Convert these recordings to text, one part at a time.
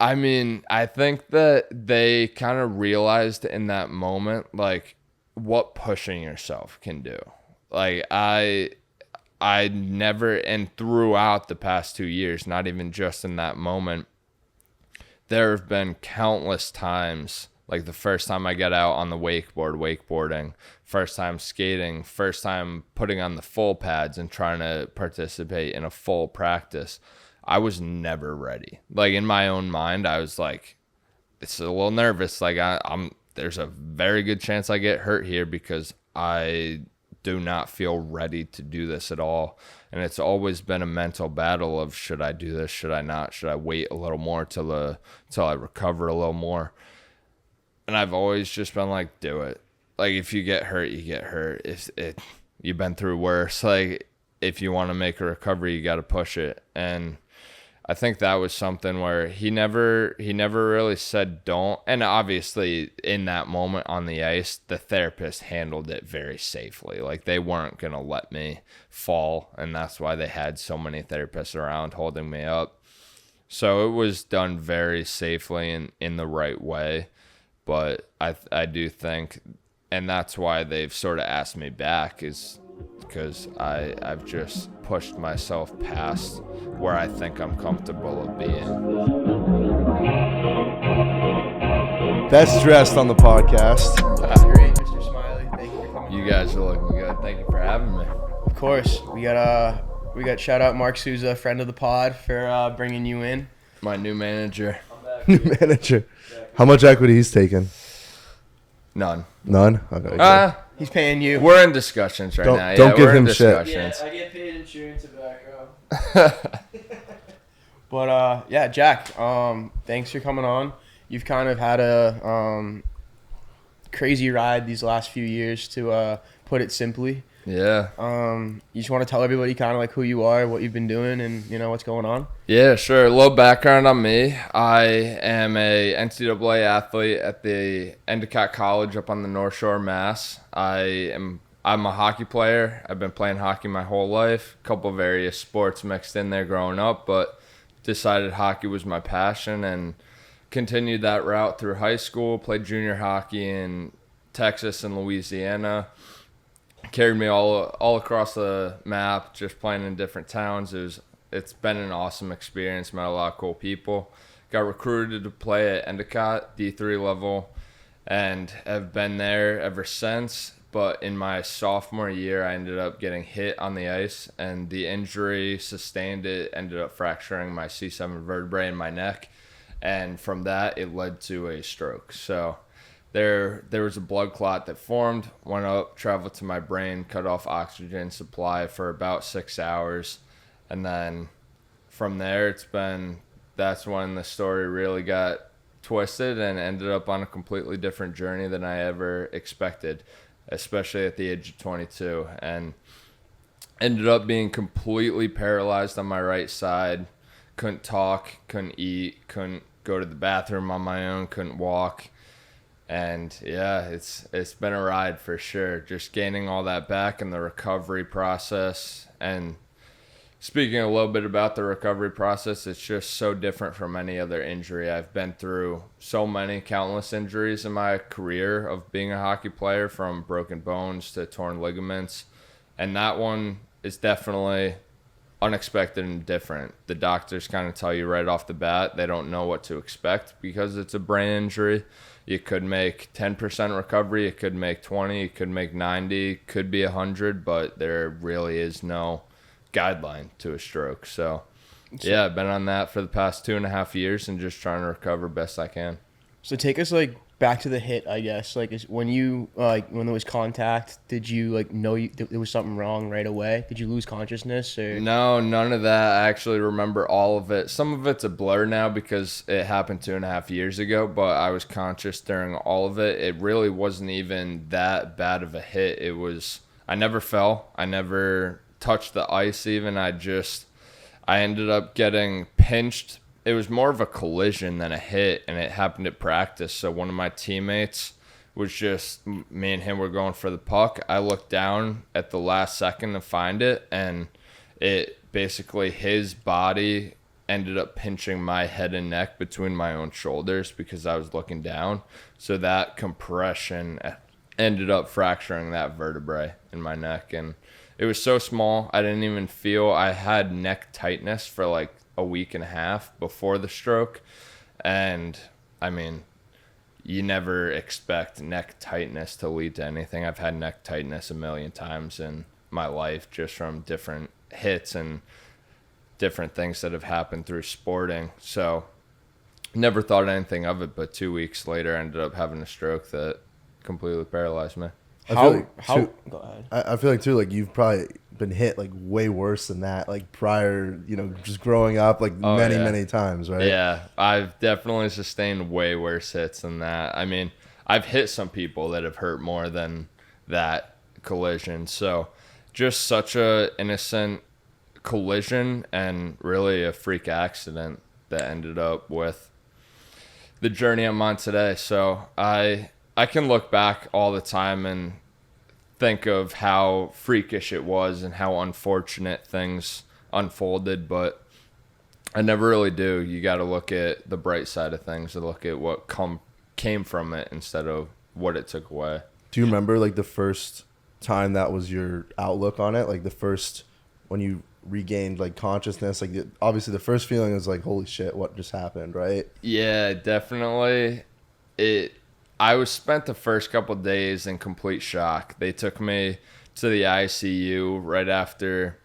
I mean, I think that they kind of realized in that moment, like, what pushing yourself can do. Like, I never, and throughout the past 2 years, not even just in that moment, there have been countless times, like the first time I got out on the wakeboarding, first time skating, first time putting on the full pads and trying to participate in a full practice. I was never ready. Like in my own mind, I was like, it's a little nervous. Like there's a very good chance I get hurt here because I do not feel ready to do this at all. And it's always been a mental battle of, should I do this? Should I not? Should I wait a little more till I recover a little more? And I've always just been like, do it. Like if you get hurt, you get hurt. You've been through worse. Like if you want to make a recovery, you got to push it. And I think that was something where he never really said don't. And obviously in that moment on the ice, the therapist handled it very safely. Like they weren't going to let me fall. And that's why they had so many therapists around holding me up. So it was done very safely and in the right way. But I do think, and that's why they've sort of asked me back, is because I've just pushed myself past where I think I'm comfortable of being. Best dressed on the podcast. Great, Mr. Smiley. Thank you for coming. You guys are looking good. Thank you for having me. Of course, we got shout out Mark Souza, friend of the pod, for bringing you in. My new manager. New manager. How much equity he's taking? None. None? Okay. He's paying you. We're in discussions right now. Don't give we're him in shit. discussions. I get paid insurance tobacco. But yeah, Jack. Thanks for coming on. You've kind of had a crazy ride these last few years, to put it simply. Yeah. You just want to tell everybody kind of like who you are, what you've been doing, and what's going on? Yeah, sure. A little background on me. I am a NCAA athlete at the Endicott College up on the North Shore, Mass. I'm a hockey player. I've been playing hockey my whole life. A couple various sports mixed in there growing up, but decided hockey was my passion and continued that route through high school. Played junior hockey in Texas and Louisiana. Carried me all across the map, just playing in different towns. It's been an awesome experience. Met a lot of cool people. Got recruited to play at Endicott, D3 level, and have been there ever since. But in my sophomore year, I ended up getting hit on the ice, and the injury sustained it ended up fracturing my C7 vertebrae in my neck. And from that, it led to a stroke. So there was a blood clot that formed, went up, traveled to my brain, cut off oxygen supply for about 6 hours. And then from there, that's when the story really got twisted and ended up on a completely different journey than I ever expected, especially at the age of 22. And ended up being completely paralyzed on my right side. Couldn't talk, couldn't eat, couldn't go to the bathroom on my own, couldn't walk. And yeah, it's been a ride for sure. Just gaining all that back and the recovery process. And speaking a little bit about the recovery process, it's just so different from any other injury. I've been through so many countless injuries in my career of being a hockey player, from broken bones to torn ligaments. And that one is definitely unexpected and different. The doctors kind of tell you right off the bat they don't know what to expect because it's a brain injury. You could make 10% recovery, it could make 20, it could make 90, could be 100, but there really is no guideline to a stroke. So yeah, I've been on that for the past 2.5 years and just trying to recover best I can. So take us back to the hit, I guess. When there was contact, did you know there was something wrong right away? Did you lose consciousness or? No, none of that. I actually remember all of it. Some of it's a blur now because it happened 2.5 years ago, but I was conscious during all of it. It really wasn't even that bad of a hit. I never fell. I never touched the ice even. I ended up getting pinched. It was more of a collision than a hit, and it happened at practice. So one of my teammates was me and him were going for the puck. I looked down at the last second to find it, and it basically, his body ended up pinching my head and neck between my own shoulders because I was looking down. So that compression ended up fracturing that vertebrae in my neck. And it was so small, I didn't even feel. I had neck tightness for like a week and a half before the stroke. And I mean, you never expect neck tightness to lead to anything. I've had neck tightness a million times in my life just from different hits and different things that have happened through sporting. So never thought anything of it, but 2 weeks later I ended up having a stroke that completely paralyzed me. I feel like Go ahead. I feel like too, like you've probably been hit like way worse than that, like prior, just growing up, like many times, right? Yeah, I've definitely sustained way worse hits than that. I mean, I've hit some people that have hurt more than that collision. So just such a innocent collision and really a freak accident that ended up with the journey I'm on today. So I can look back all the time and think of how freakish it was and how unfortunate things unfolded, but I never really do. You got to look at the bright side of things and look at what came from it instead of what it took away. Do you remember like the first time that was your outlook on it? Like the first, when you regained like consciousness, like obviously the first feeling is like, holy shit, what just happened, right? Yeah, definitely. I was spent the first couple of days in complete shock. They took me to the ICU right after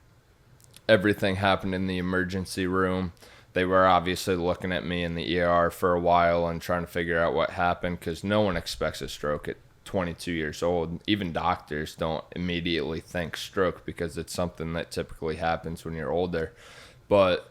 everything happened in the emergency room. They were obviously looking at me in the ER for a while and trying to figure out what happened because no one expects a stroke at 22 years old. Even doctors don't immediately think stroke because it's something that typically happens when you're older. But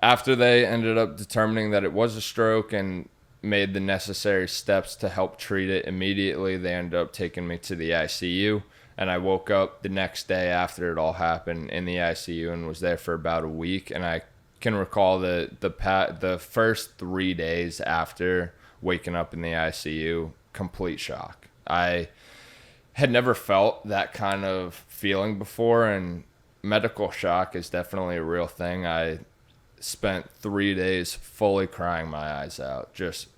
after they ended up determining that it was a stroke and made the necessary steps to help treat it immediately, they ended up taking me to the ICU. And I woke up the next day after it all happened in the ICU and was there for about a week. And I can recall the first 3 days after waking up in the ICU, complete shock. I had never felt that kind of feeling before, and medical shock is definitely a real thing. I spent 3 days fully crying my eyes out, just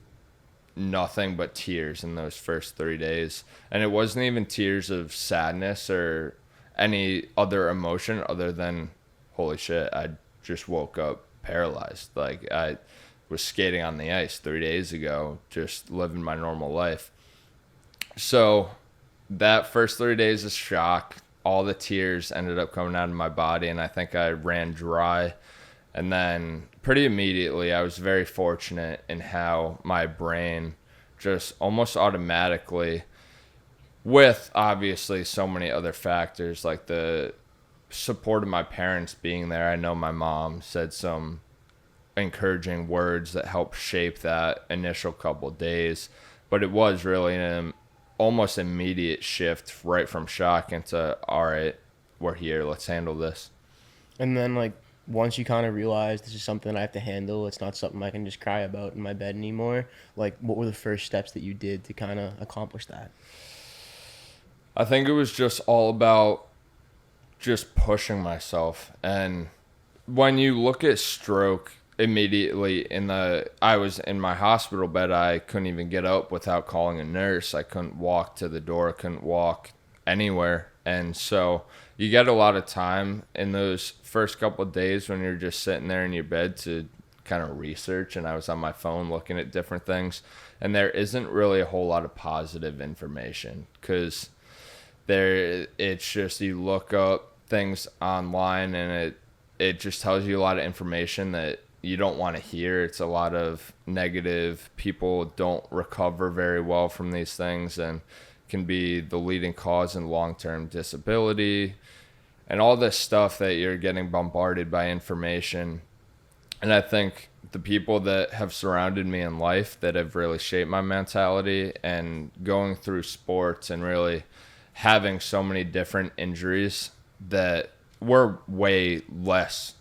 nothing but tears in those first 3 days. And it wasn't even tears of sadness or any other emotion other than, holy shit, I just woke up paralyzed. Like, I was skating on the ice 3 days ago, just living my normal life. So that first 3 days of shock, all the tears ended up coming out of my body, and I think I ran dry. And then pretty immediately, I was very fortunate in how my brain just almost automatically, with obviously so many other factors, like the support of my parents being there. I know my mom said some encouraging words that helped shape that initial couple days. But it was really an almost immediate shift right from shock into, all right, we're here, let's handle this. And then, like, once you kind of realize this is something I have to handle, it's not something I can just cry about in my bed anymore, like, what were the first steps that you did to kind of accomplish that? I think it was just all about just pushing myself. And when you look at stroke, immediately I was in my hospital bed, I couldn't even get up without calling a nurse. I couldn't walk to the door, couldn't walk anywhere. And so you get a lot of time in those first couple of days when you're just sitting there in your bed to kind of research. And I was on my phone looking at different things, and there isn't really a whole lot of positive information because it's just, you look up things online and it just tells you a lot of information that you don't want to hear. It's a lot of negative. People don't recover very well from these things and can be the leading cause in long-term disability and all this stuff that you're getting bombarded by information. And I think the people that have surrounded me in life that have really shaped my mentality, and going through sports and really having so many different injuries that were way less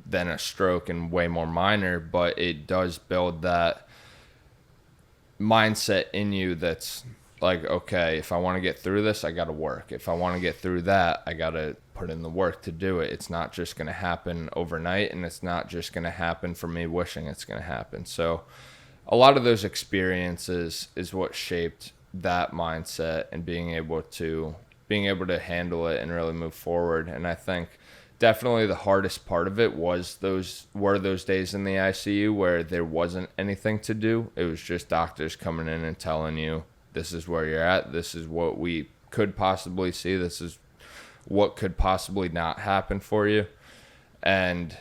than a stroke and way more minor, but it does build that mindset in you that's like, okay, if I want to get through this, I got to work. If I want to get through that, I got to put in the work to do it. It's not just going to happen overnight, and it's not just going to happen from me wishing it's going to happen. So a lot of those experiences is what shaped that mindset and being able to handle it and really move forward. And I think definitely the hardest part of it was those days in the ICU where there wasn't anything to do. It was just doctors coming in and telling you, this is where you're at, this is what we could possibly see, this is what could possibly not happen for you. And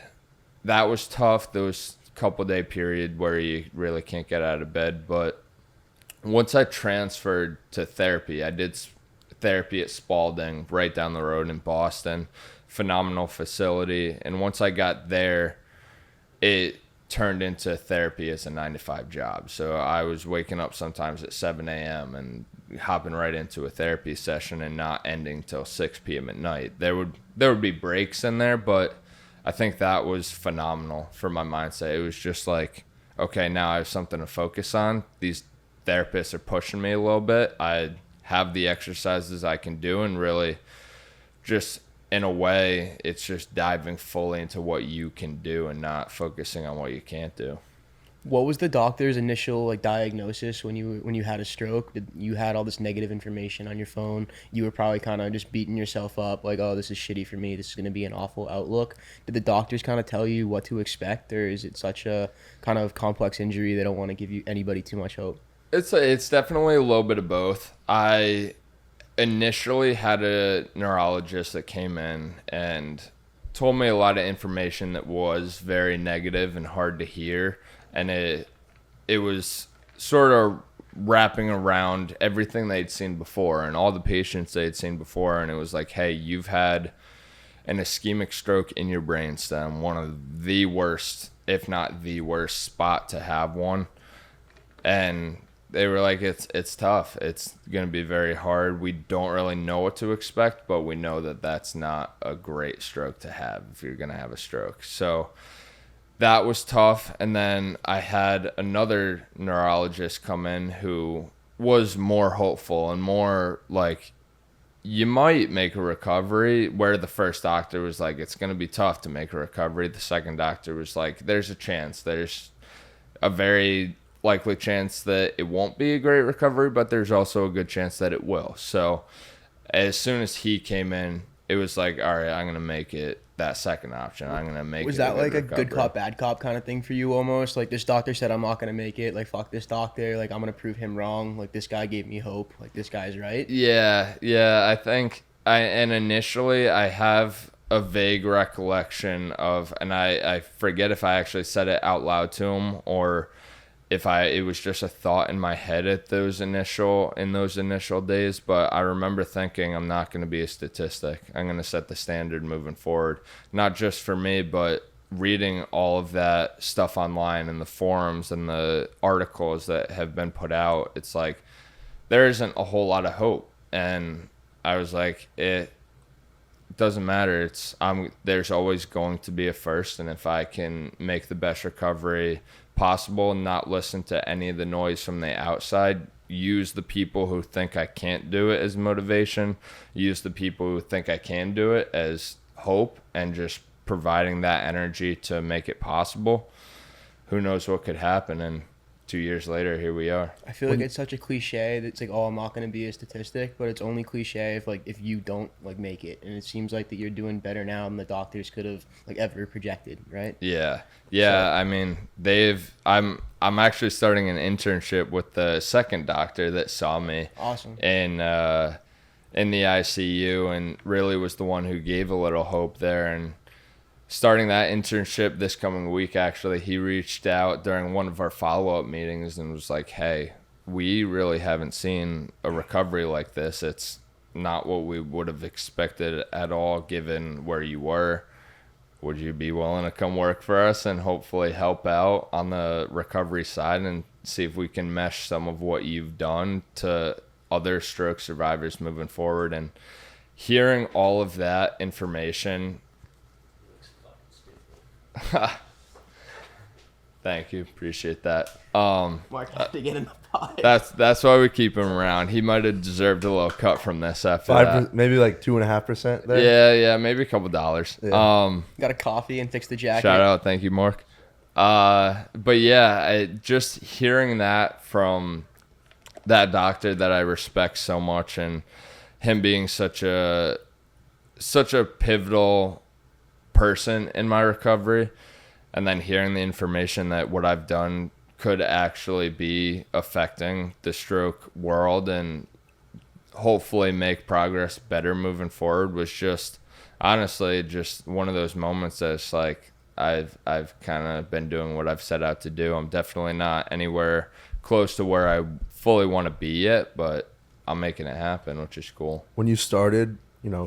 that was tough, those couple day period where you really can't get out of bed. But once I transferred to therapy, I did therapy at Spalding right down the road in Boston. Phenomenal facility. And once I got there, it turned into therapy as a 9-to-5 job. So I was waking up sometimes at 7 a.m. and hopping right into a therapy session and not ending till 6 p.m. at night. There would be breaks in there, but I think that was phenomenal for my mindset. It was just like, okay, now I have something to focus on. These therapists are pushing me a little bit. I have the exercises I can do, and really just in a way, it's just diving fully into what you can do and not focusing on what you can't do. What was the doctor's initial like diagnosis when you had a stroke? You had all this negative information on your phone. You were probably kind of just beating yourself up like, oh, this is shitty for me. This is going to be an awful outlook. Did the doctors kind of tell you what to expect, or is it such a kind of complex injury they don't want to give you anybody too much hope? It's definitely a little bit of both. I initially had a neurologist that came in and told me a lot of information that was very negative and hard to hear. And it was sort of wrapping around everything they'd seen before and all the patients they'd seen before. And it was like, hey, you've had an ischemic stroke in your brainstem, one of the worst, if not the worst spot to have one. And they were like, it's tough. It's going to be very hard. We don't really know what to expect, but we know that that's not a great stroke to have if you're going to have a stroke. So that was tough. And then I had another neurologist come in who was more hopeful and more like, you might make a recovery, where the first doctor was like, it's going to be tough to make a recovery. The second doctor was like, there's a chance. There's a very likely chance that it won't be a great recovery, but there's also a good chance that it will. So as soon as he came in, it was like, all right, I'm going to make it that second option. I'm going to make it. Was that like a recovery. good cop, bad cop kind of thing for you almost? Like, this doctor said I'm not going to make it. Like, fuck this doctor. Like, I'm going to prove him wrong. Like, this guy gave me hope. Like, this guy's right. Yeah. I think initially I have a vague recollection of, and I forget if I actually said it out loud to him or if it was just a thought in my head in those initial days, but I remember thinking, I'm not going to be a statistic. I'm going to set the standard moving forward, not just for me, but reading all of that stuff online and the forums and the articles that have been put out. It's like, there isn't a whole lot of hope. And I was like, it doesn't matter. There's always going to be a first. And if I can make the best recovery possible, not listen to any of the noise from the outside, use the people who think I can't do it as motivation, use the people who think I can do it as hope, and just providing that energy to make it possible, who knows what could happen. And 2 years later, here we are. I feel like it's such a cliche that it's like, oh, I'm not going to be a statistic, but it's only cliche if you don't like make it. And it seems like that you're doing better now than the doctors could have like ever projected, right? Yeah. I mean, I'm actually starting an internship with the second doctor that saw me. Awesome. In the ICU, and really was the one who gave a little hope there. And starting that internship this coming week, actually, he reached out during one of our follow-up meetings and was like, hey, we really haven't seen a recovery like this. It's not what we would have expected at all, given where you were. Would you be willing to come work for us and hopefully help out on the recovery side and see if we can mesh some of what you've done to other stroke survivors moving forward? And hearing all of that information Thank you. Appreciate that. Mark had to get in the pot. That's why we keep him around. He might have deserved a little cut from this after 5%, maybe like 2.5% there. Yeah, maybe a couple dollars. Yeah. Got a coffee and fixed the jacket. Shout out, thank you, Mark. But yeah, just hearing that from that doctor that I respect so much, and him being such a pivotal person in my recovery, and then hearing the information that what I've done could actually be affecting the stroke world and hopefully make progress better moving forward was just honestly just one of those moments that's like I've kind of been doing what I've set out to do. I'm definitely not anywhere close to where I fully want to be yet, but I'm making it happen, which is cool. When you started,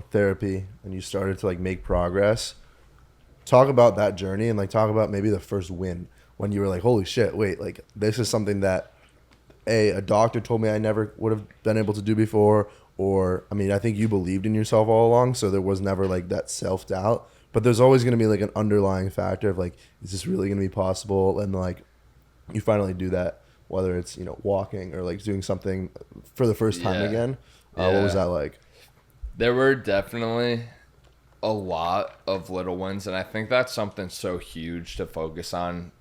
therapy and you started to like make progress, talk about that journey and like talk about maybe the first win when you were like, holy shit, wait, like this is something that a doctor told me I never would have been able to do before, or I mean, I think you believed in yourself all along, so there was never like that self-doubt, but there's always going to be like an underlying factor of like, is this really going to be possible? And like you finally do that, whether it's walking or like doing something for the first time again. What was that like? There were definitely a lot of little wins, and I think that's something so huge to focus on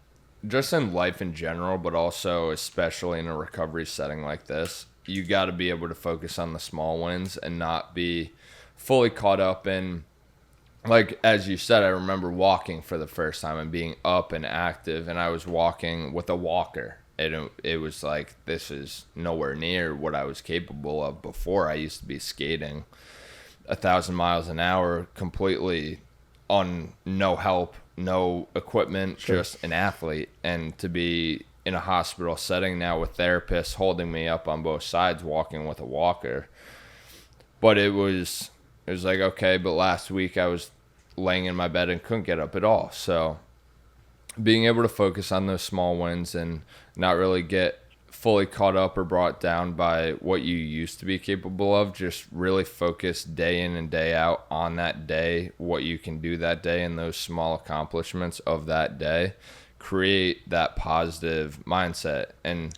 just in life in general, but also especially in a recovery setting like this. You got to be able to focus on the small wins and not be fully caught up in, like as you said, I remember walking for the first time and being up and active, and I was walking with a walker. It was like, this is nowhere near what I was capable of before. I used to be skating 1,000 miles an hour completely on no help, no equipment, just an athlete. And to be in a hospital setting now with therapists holding me up on both sides, walking with a walker. But it was like, okay, but last week I was laying in my bed and couldn't get up at all. So being able to focus on those small wins and not really get fully caught up or brought down by what you used to be capable of, just really focus day in and day out on that day, what you can do that day and those small accomplishments of that day, create that positive mindset. And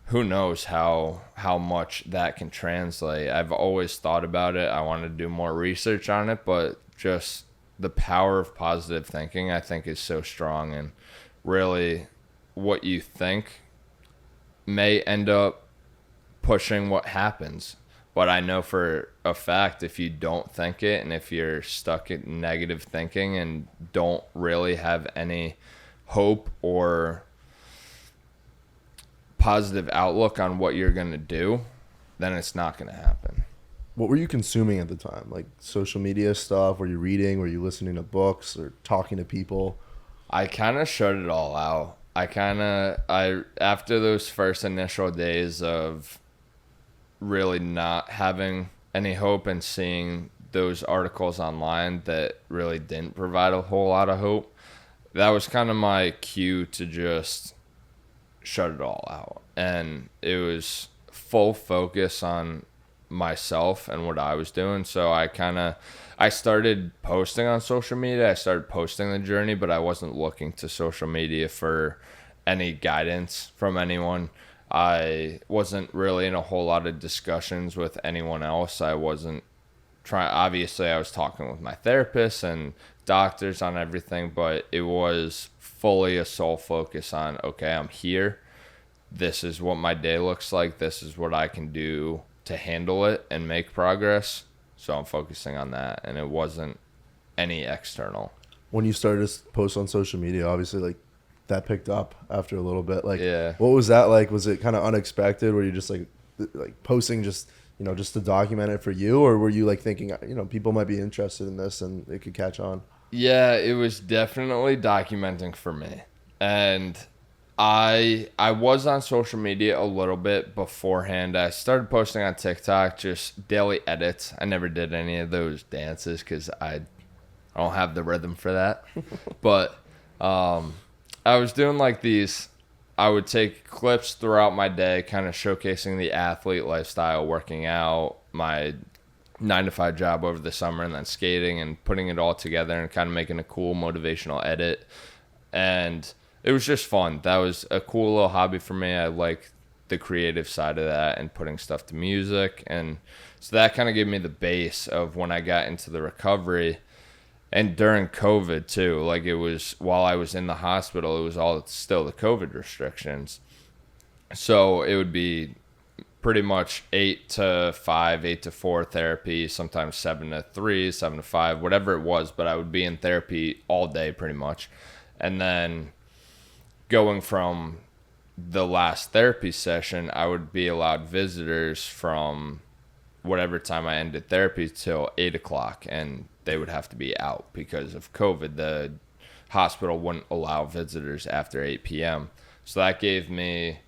who knows how much that can translate. I've always thought about it. I want to do more research on it, but just the power of positive thinking, I think, is so strong. And really what you think may end up pushing what happens. But I know for a fact, if you don't think it, and if you're stuck in negative thinking and don't really have any hope or positive outlook on what you're going to do, then it's not going to happen. What were you consuming at the time? Like social media stuff? Were you reading? Were you listening to books or talking to people? I kind of shut it all out. After those first initial days of really not having any hope and seeing those articles online that really didn't provide a whole lot of hope, that was kind of my cue to just shut it all out. And it was full focus on myself and what I was doing. So I started posting on social media. I started posting the journey, but I wasn't looking to social media for any guidance from anyone. I wasn't really in a whole lot of discussions with anyone else. I wasn't trying. Obviously, I was talking with my therapist and doctors on everything, but it was fully a sole focus on, okay, I'm here. This is what my day looks like. This is what I can do to handle it and make progress. So I'm focusing on that, and it wasn't any external. When you started to post on social media, obviously, like, that picked up after a little bit. Like, yeah. What was that like? Was it kind of unexpected? Were you just like posting just to document it for you, or were you like thinking, people might be interested in this and it could catch on? Yeah, it was definitely documenting for me. And I was on social media a little bit beforehand. I started posting on TikTok, just daily edits. I never did any of those dances because I don't have the rhythm for that. But I was doing like these, I would take clips throughout my day, kind of showcasing the athlete lifestyle, working out, my 9-to-5 job over the summer, and then skating, and putting it all together and kind of making a cool motivational edit. And it was just fun. That was a cool little hobby for me. I like the creative side of that and putting stuff to music. And so that kind of gave me the base of when I got into the recovery. And during COVID too, like it was while I was in the hospital, it was all still the COVID restrictions. So it would be pretty much 8 to 5, 8 to 4 therapy, sometimes 7 to 3, 7 to 5, whatever it was. But I would be in therapy all day pretty much. And then going from the last therapy session, I would be allowed visitors from whatever time I ended therapy till 8 o'clock. And they would have to be out because of COVID. The hospital wouldn't allow visitors after 8 p.m. So that gave me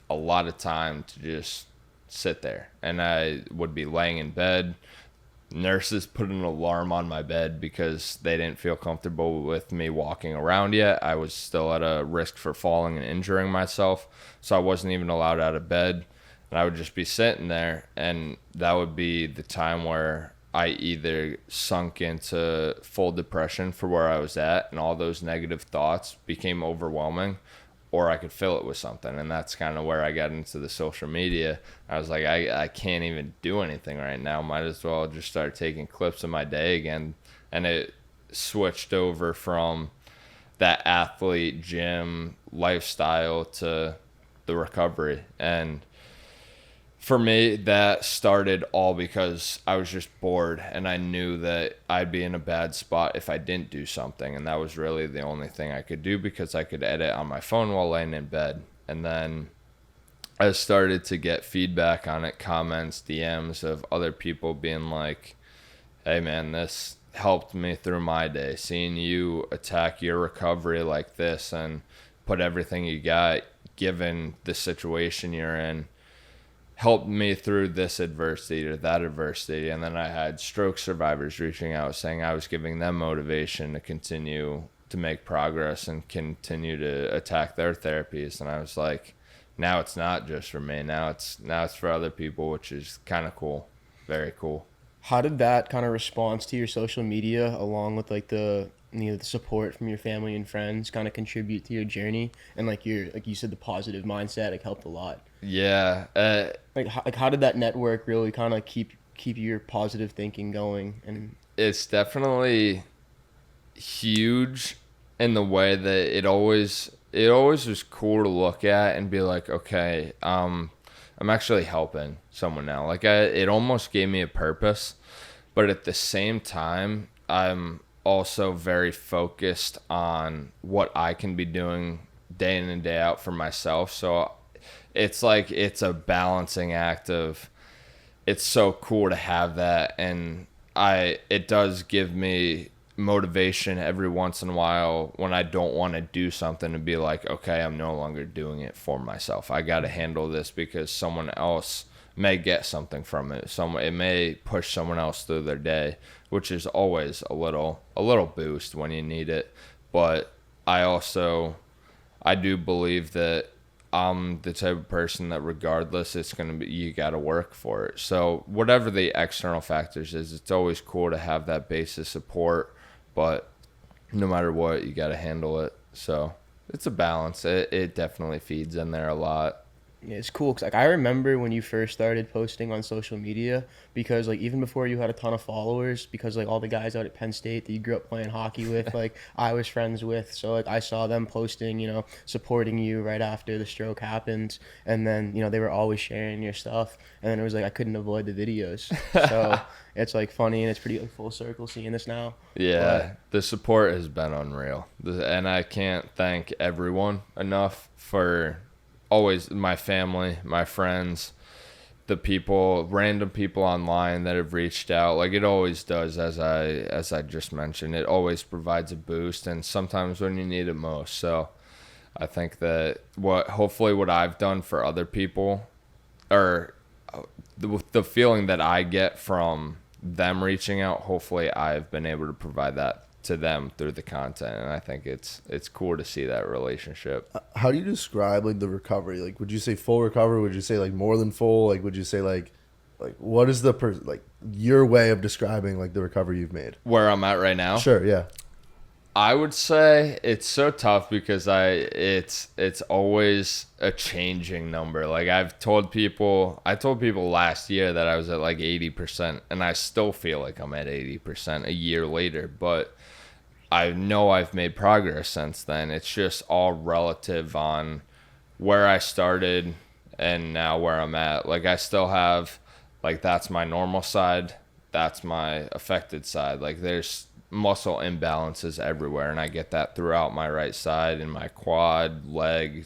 a lot of time to just sit there. And I would be laying in bed. Nurses put an alarm on my bed because they didn't feel comfortable with me walking around yet. I was still at a risk for falling and injuring myself. So I wasn't even allowed out of bed. And I would just be sitting there. And that would be the time where I either sunk into full depression for where I was at and all those negative thoughts became overwhelming, or I could fill it with something. And that's kind of where I got into the social media. I was like, I can't even do anything right now. Might as well just start taking clips of my day again. And it switched over from that athlete gym lifestyle to the recovery. And for me, that started all because I was just bored and I knew that I'd be in a bad spot if I didn't do something. And that was really the only thing I could do because I could edit on my phone while laying in bed. And then I started to get feedback on it, comments, DMs of other people being like, hey man, this helped me through my day. Seeing you attack your recovery like this and put everything you got, given the situation you're in, helped me through this adversity or that adversity. And then I had stroke survivors reaching out saying I was giving them motivation to continue to make progress and continue to attack their therapies. And I was like, now it's not just for me. Now it's for other people, which is kind of cool. Very cool. How did that kind of response to your social media, along with like the support from your family and friends, kind of contribute to your journey and like you said, the positive mindset like helped a lot? Yeah. Like how did that network really kind of keep your positive thinking going? And it's definitely huge in the way that it always was cool to look at and be like, okay, I'm actually helping someone now. Like it almost gave me a purpose, but at the same time, I'm also very focused on what I can be doing day in and day out for myself. So it's like it's a balancing act of, it's so cool to have that, and it does give me motivation every once in a while when I don't want to do something to be like, okay, I'm no longer doing it for myself. I got to handle this because someone else may get something from it. It may push someone else through their day, which is always a little boost when you need it. But I do believe that I'm the type of person that regardless, it's going to be, you got to work for it. So whatever the external factors is, it's always cool to have that base of support, but no matter what, you got to handle it. So it's a balance. It definitely feeds in there a lot. Yeah, it's cool because like I remember when you first started posting on social media, because like even before you had a ton of followers, because like all the guys out at Penn State that you grew up playing hockey with, like I was friends with, so like I saw them posting, supporting you right after the stroke happened, and then they were always sharing your stuff, and then it was like I couldn't avoid the videos, so it's like funny and it's pretty like full circle seeing this now. Yeah, the support has been unreal, and I can't thank everyone enough for always my family, my friends, the people, random people online that have reached out. Like it always does, as I just mentioned. It always provides a boost, and sometimes when you need it most. So I think that hopefully what I've done for other people, or the feeling that I get from them reaching out, hopefully I've been able to provide that to them through the content, and I think it's cool to see that relationship. How do you describe like the recovery? Like, would you say full recovery? Would you say like more than full? Like, would you say like what is your way of describing like the recovery you've made? Where I'm at right now? Sure, yeah. I would say it's so tough because it's always a changing number. Like I told people last year that I was at like 80%, and I still feel like I'm at 80% a year later, but I know I've made progress since then. It's just all relative on where I started and now where I'm at. Like I still have, like, that's my normal side, that's my affected side. Like there's muscle imbalances everywhere, and I get that throughout my right side, in my quad, leg,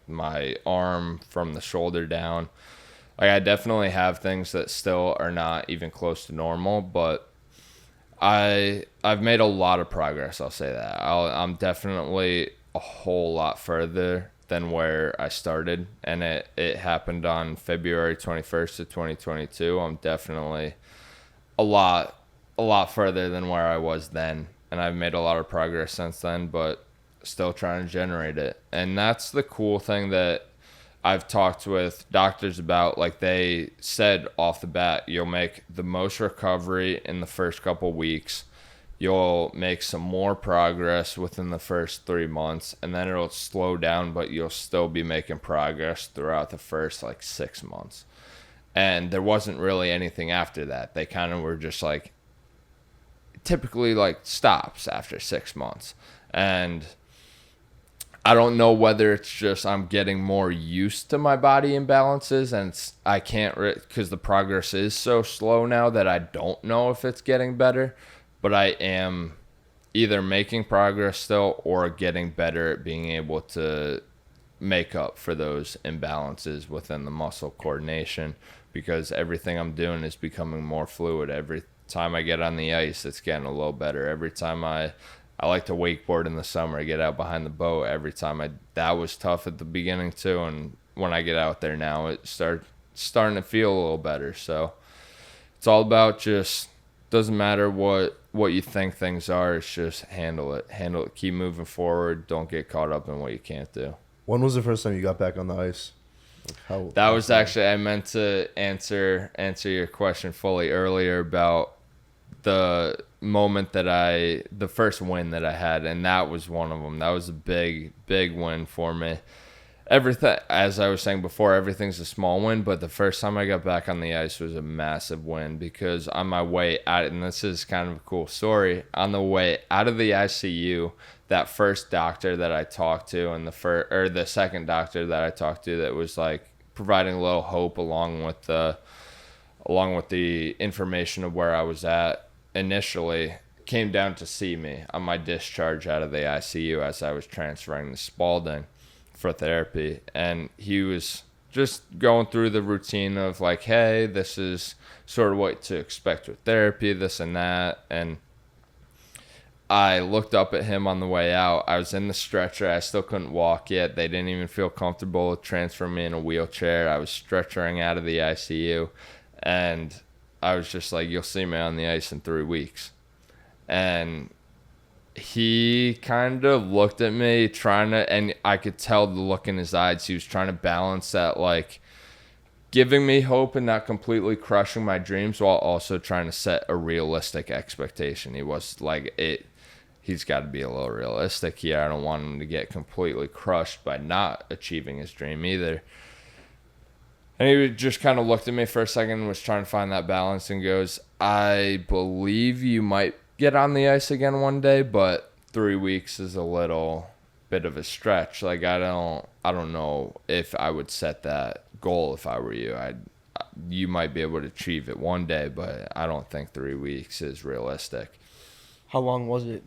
my arm from the shoulder down. Like I definitely have things that still are not even close to normal, but I've made a lot of progress. I'll say that. I'm definitely a whole lot further than where I started, and it happened on February 21st of 2022. I'm definitely a lot further than where I was then, and I've made a lot of progress since then, but still trying to generate it. And that's the cool thing that I've talked with doctors about. Like they said off the bat, you'll make the most recovery in the first couple weeks. You'll make some more progress within the first 3 months, and then it'll slow down, but you'll still be making progress throughout the first like 6 months. And there wasn't really anything after that. They kind of were just like, typically like stops after 6 months. And I don't know whether it's just I'm getting more used to my body imbalances, and I can't, because the progress is so slow now that I don't know if it's getting better, but I am either making progress still or getting better at being able to make up for those imbalances within the muscle coordination, because everything I'm doing is becoming more fluid. Every time I get on the ice, it's getting a little better. Every time I like to wakeboard in the summer, I get out behind the boat. Every time that was tough at the beginning too, and when I get out there now, it starting to feel a little better. So it's all about, just doesn't matter what you think things are. It's just handle it, keep moving forward. Don't get caught up in what you can't do. When was the first time you got back on the ice? That was actually, I meant to answer your question fully earlier about the moment the first win that I had, and that was one of them. That was a big win for me. Everything, as I was saying before, everything's a small win, but the first time I got back on the ice was a massive win, because on my way out, and this is kind of a cool story, on the way out of the ICU, that first doctor that I talked to, and the second doctor that I talked to, that was like providing a little hope along with the information of where I was at initially, came down to see me on my discharge out of the ICU as I was transferring to Spalding for therapy. And he was just going through the routine of like, hey, this is sort of what to expect with therapy, this and that. And I looked up at him on the way out. I was in the stretcher. I still couldn't walk yet. They didn't even feel comfortable transferring me in a wheelchair. I was stretchering out of the ICU. And I was just like, you'll see me on the ice in 3 weeks. And he kind of looked at me and I could tell the look in his eyes. He was trying to balance that, like, giving me hope and not completely crushing my dreams, while also trying to set a realistic expectation. He was like, he's got to be a little realistic here. I don't want him to get completely crushed by not achieving his dream either. And he just kind of looked at me for a second and was trying to find that balance, and goes, I believe you might get on the ice again one day, but 3 weeks is a little bit of a stretch. Like, I don't know if I would set that goal if I were you. You might be able to achieve it one day, but I don't think 3 weeks is realistic. How long was it?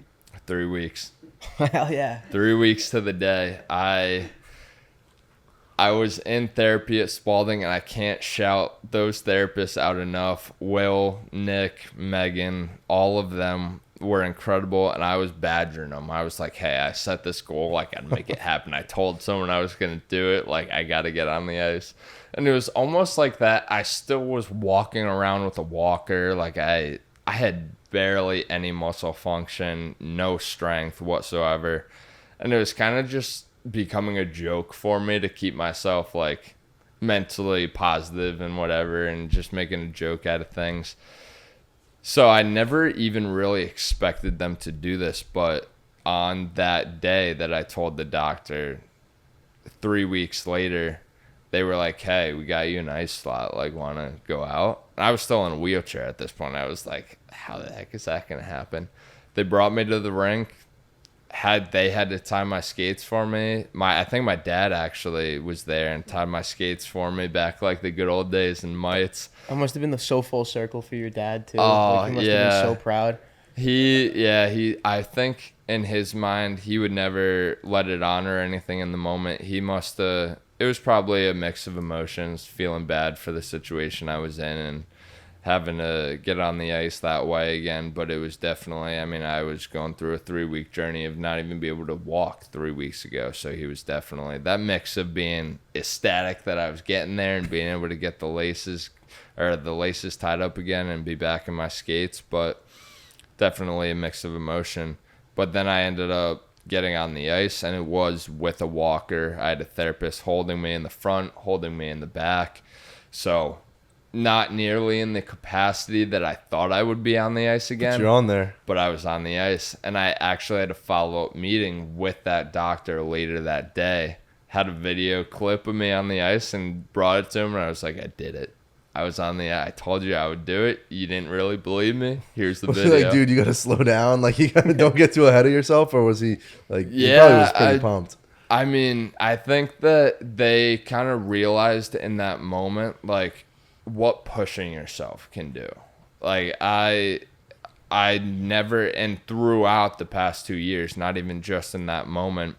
3 weeks. Hell yeah. 3 weeks to the day. I was in therapy at Spalding, and I can't shout those therapists out enough. Will, Nick, Megan, all of them were incredible, and I was badgering them. I was like, hey, I set this goal. I got to make it happen. I told someone I was going to do it. Like, I got to get on the ice. And it was almost like that. I still was walking around with a walker. Like, I had barely any muscle function, no strength whatsoever. And it was kind of just becoming a joke for me to keep myself like mentally positive and whatever, and just making a joke out of things. So I never even really expected them to do this, but on that day that I told the doctor, 3 weeks later, they were like, hey, we got you an ice slot. Like, want to go out? And I was still in a wheelchair at this point. I was like, how the heck is that going to happen? They brought me to the rink. They had to tie my skates for me. I think my dad actually was there and tied my skates for me back like the good old days in mites. That must have been so full circle for your dad too. Oh, Like, he must have yeah. been so proud. I think in his mind, he would never let it on or anything in the moment. It was probably a mix of emotions, feeling bad for the situation I was in and having to get on the ice that way again. But it was definitely, I mean, I was going through a 3-week journey of not even being able to walk 3 weeks ago. So he was definitely that mix of being ecstatic that I was getting there and being able to get the laces tied up again and be back in my skates. But definitely a mix of emotion. But then I ended up getting on the ice, and it was with a walker. I had a therapist holding me in the front, holding me in the back. So not nearly in the capacity that I thought I would be on the ice again. But you're on there. But I was on the ice, and I actually had a follow-up meeting with that doctor later that day. Had a video clip of me on the ice and brought it to him, and I was like, I did it. I was on the. I told you I would do it. You didn't really believe me. Here's the Was he video. like, dude, you gotta slow down. Like, you gotta don't get too ahead of yourself, or was he like? He Yeah, probably was pretty pumped. I mean, I think that they kind of realized in that moment, like, what pushing yourself can do. Like, I never, and throughout the past 2 years, not even just in that moment,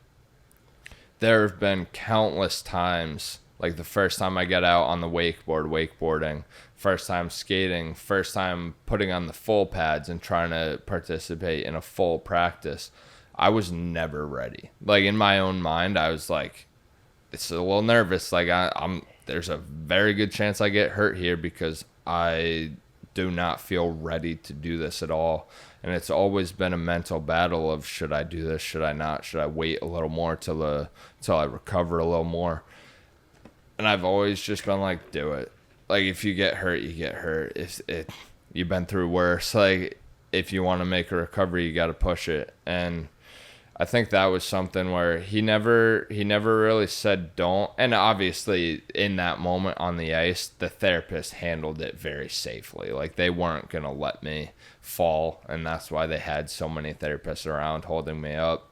there have been countless times. Like the first time I got out on the wakeboarding, first time skating, first time putting on the full pads and trying to participate in a full practice, I was never ready. Like in my own mind, I was like, it's a little nervous. Like there's a very good chance I get hurt here because I do not feel ready to do this at all. And it's always been a mental battle of, should I do this? Should I not? Should I wait a little more till I recover a little more? And I've always just been like, do it. Like, if you get hurt, you get hurt. You've been through worse. Like, if you want to make a recovery, you got to push it. And I think that was something where he never really said don't. And obviously, in that moment on the ice, the therapist handled it very safely. Like, they weren't going to let me fall. And that's why they had so many therapists around holding me up.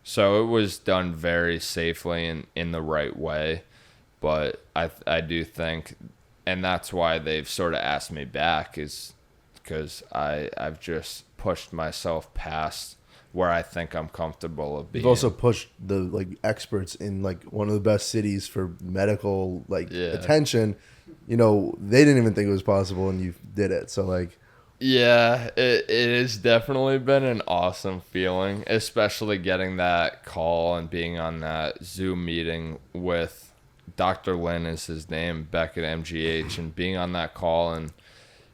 So it was done very safely and in the right way. But I do think, and that's why they've sort of asked me back, is because I've just pushed myself past where I think I'm comfortable of being. You've also pushed the like experts in like one of the best cities for medical attention. You know, they didn't even think it was possible, and you did it. So like, yeah, it has definitely been an awesome feeling, especially getting that call and being on that Zoom meeting with Dr. Lynn is his name, back at MGH, and being on that call and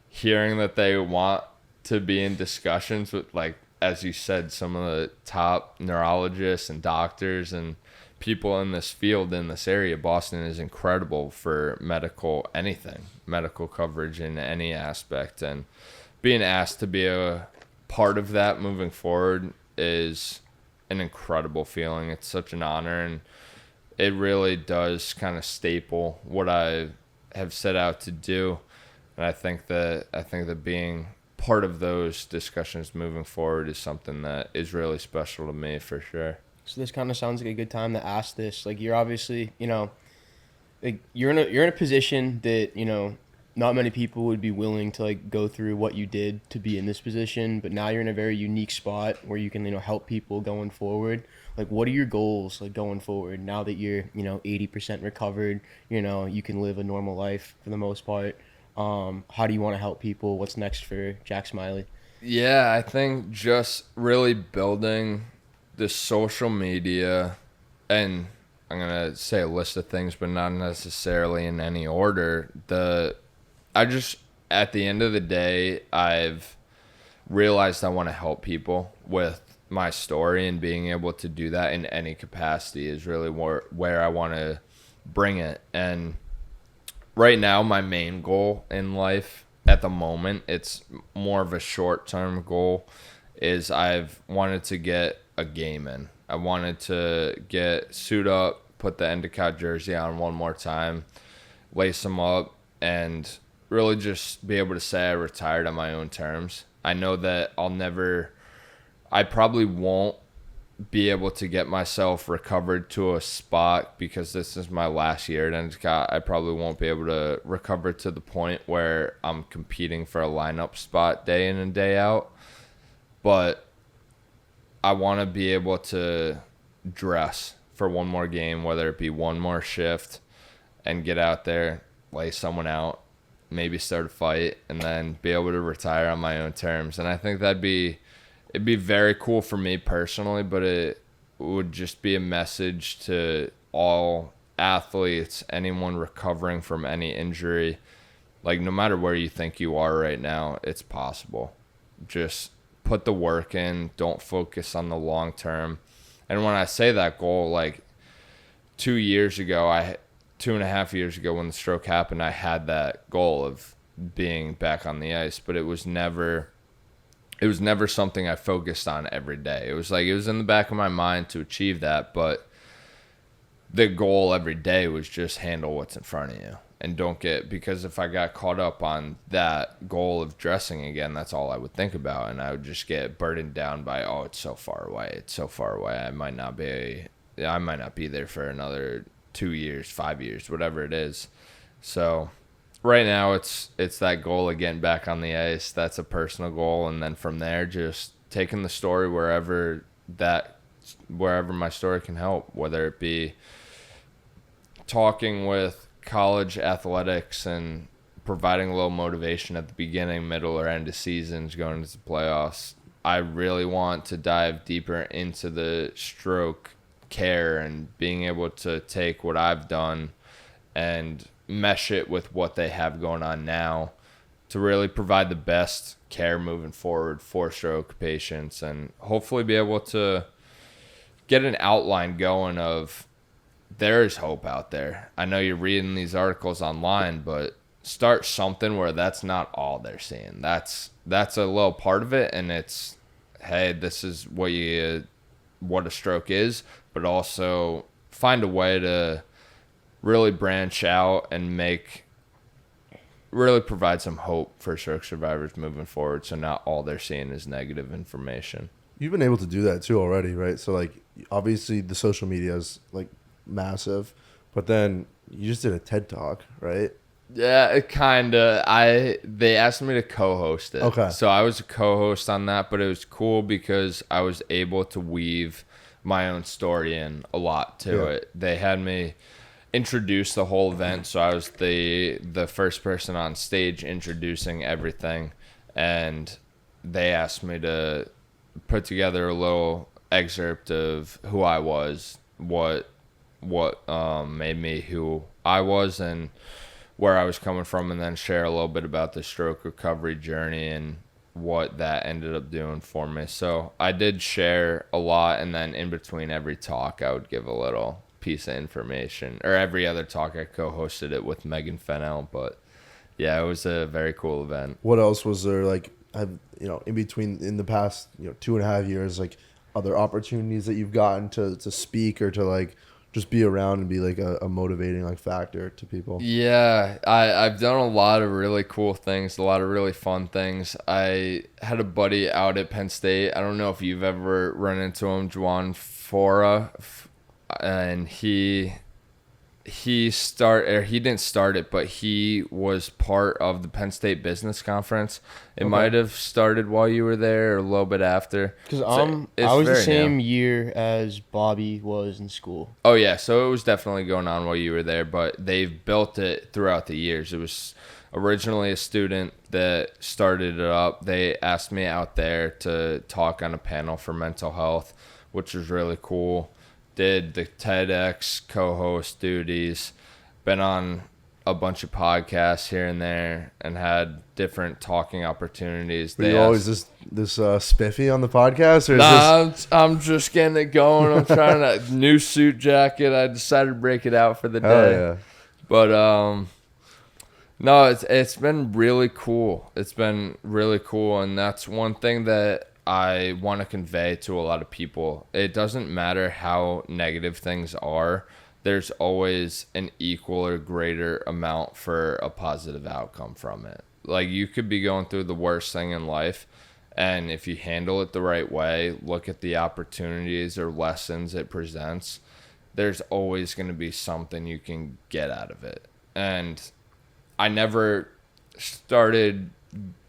hearing that they want to be in discussions with, like, as you said, some of the top neurologists and doctors and people in this field, in this area. Boston is incredible for medical coverage in any aspect. And being asked to be a part of that moving forward is an incredible feeling. It's such an honor, and it really does kind of staple what I have set out to do. And I think that being part of those discussions moving forward is something that is really special to me for sure. So this kind of sounds like a good time to ask this. Like, you're obviously, like you're in a position that, not many people would be willing to like go through what you did to be in this position, but now you're in a very unique spot where you can, help people going forward. Like, what are your goals like going forward now that you're, 80% recovered, you can live a normal life for the most part? How do you want to help people? What's next for Jack Smiley? Yeah, I think just really building the social media, and I'm going to say a list of things, but not necessarily in any order. At the end of the day, I've realized I want to help people with my story, and being able to do that in any capacity is really where I want to bring it. And right now, my main goal in life at the moment, it's more of a short-term goal, is I've wanted to get a a game in. I wanted to suit up, put the Endicott jersey on one more time, lace them up, and really just be able to say I retired on my own terms. I know that I probably won't be able to get myself recovered to a spot because this is my last year at Endicott. I probably won't be able to recover to the point where I'm competing for a lineup spot day in and day out. But I want to be able to dress for one more game, whether it be one more shift, and get out there, lay someone out, maybe start a fight, and then be able to retire on my own terms. And I think it'd be very cool for me personally, but it would just be a message to all athletes, anyone recovering from any injury. Like, no matter where you think you are right now, it's possible. Just put the work in. Don't focus on the long term. And when I say that goal, like 2.5 years ago when the stroke happened, I had that goal of being back on the ice, but it was never something I focused on every day. It was in the back of my mind to achieve that, but the goal every day was just handle what's in front of you. And because if I got caught up on that goal of dressing again, that's all I would think about. And I would just get burdened down by, oh, it's so far away. It's so far away. I might not be there for another 2 years, 5 years, whatever it is. So right now it's that goal of getting back on the ice. That's a personal goal. And then from there, just taking the story wherever my story can help, whether it be talking with college athletics and providing a little motivation at the beginning, middle, or end of seasons going into the playoffs. I really want to dive deeper into the stroke care and being able to take what I've done and mesh it with what they have going on now to really provide the best care moving forward for stroke patients, and hopefully be able to get an outline going of there is hope out there. I know you're reading these articles online, but start something where that's not all they're seeing. That's a little part of it, and it's, hey, this is what a stroke is, but also find a way to really branch out and really provide some hope for stroke survivors moving forward, so not all they're seeing is negative information. You've been able to do that too already, right? So like obviously the social media is like massive, but then you just did a TED Talk, right? Yeah, it kind of. They asked me to co-host it. Okay. So I was a co-host on that, but it was cool because I was able to weave my own story in a lot to it. They had me introduce the whole event, so I was the first person on stage introducing everything, and they asked me to put together a little excerpt of who I was, what made me who I was, and where I was coming from, and then share a little bit about the stroke recovery journey and what that ended up doing for me. So I did share a lot, and then in between every talk, I would give a little piece of information. Or every other talk, I co-hosted it with Megan Fennell. But yeah, it was a very cool event. What else was there, like, in between, in the past 2.5 years, like other opportunities that you've gotten to speak or to like just be around and be like a motivating like factor to people? Yeah, I've done a lot of really cool things, a lot of really fun things. I had a buddy out at Penn State. I don't know if you've ever run into him, Juan Fora, and he didn't start it, but he was part of the Penn State Business Conference. It might have started while you were there or a little bit after. Because I was the same year as Bobby was in school. Oh, yeah. So it was definitely going on while you were there, but they've built it throughout the years. It was originally a student that started it up. They asked me out there to talk on a panel for mental health, which was really cool. Did the TEDx co-host duties, been on a bunch of podcasts here and there, and had different talking opportunities. Were you always this spiffy on the podcast? Or I'm just getting it going. I'm trying to new suit jacket. I decided to break it out for the day. Oh, yeah. But no, it's been really cool. It's been really cool, and that's one thing that I want to convey to a lot of people. It doesn't matter how negative things are. There's always an equal or greater amount for a positive outcome from it. Like, you could be going through the worst thing in life, and if you handle it the right way, look at the opportunities or lessons it presents, there's always going to be something you can get out of it. And I never started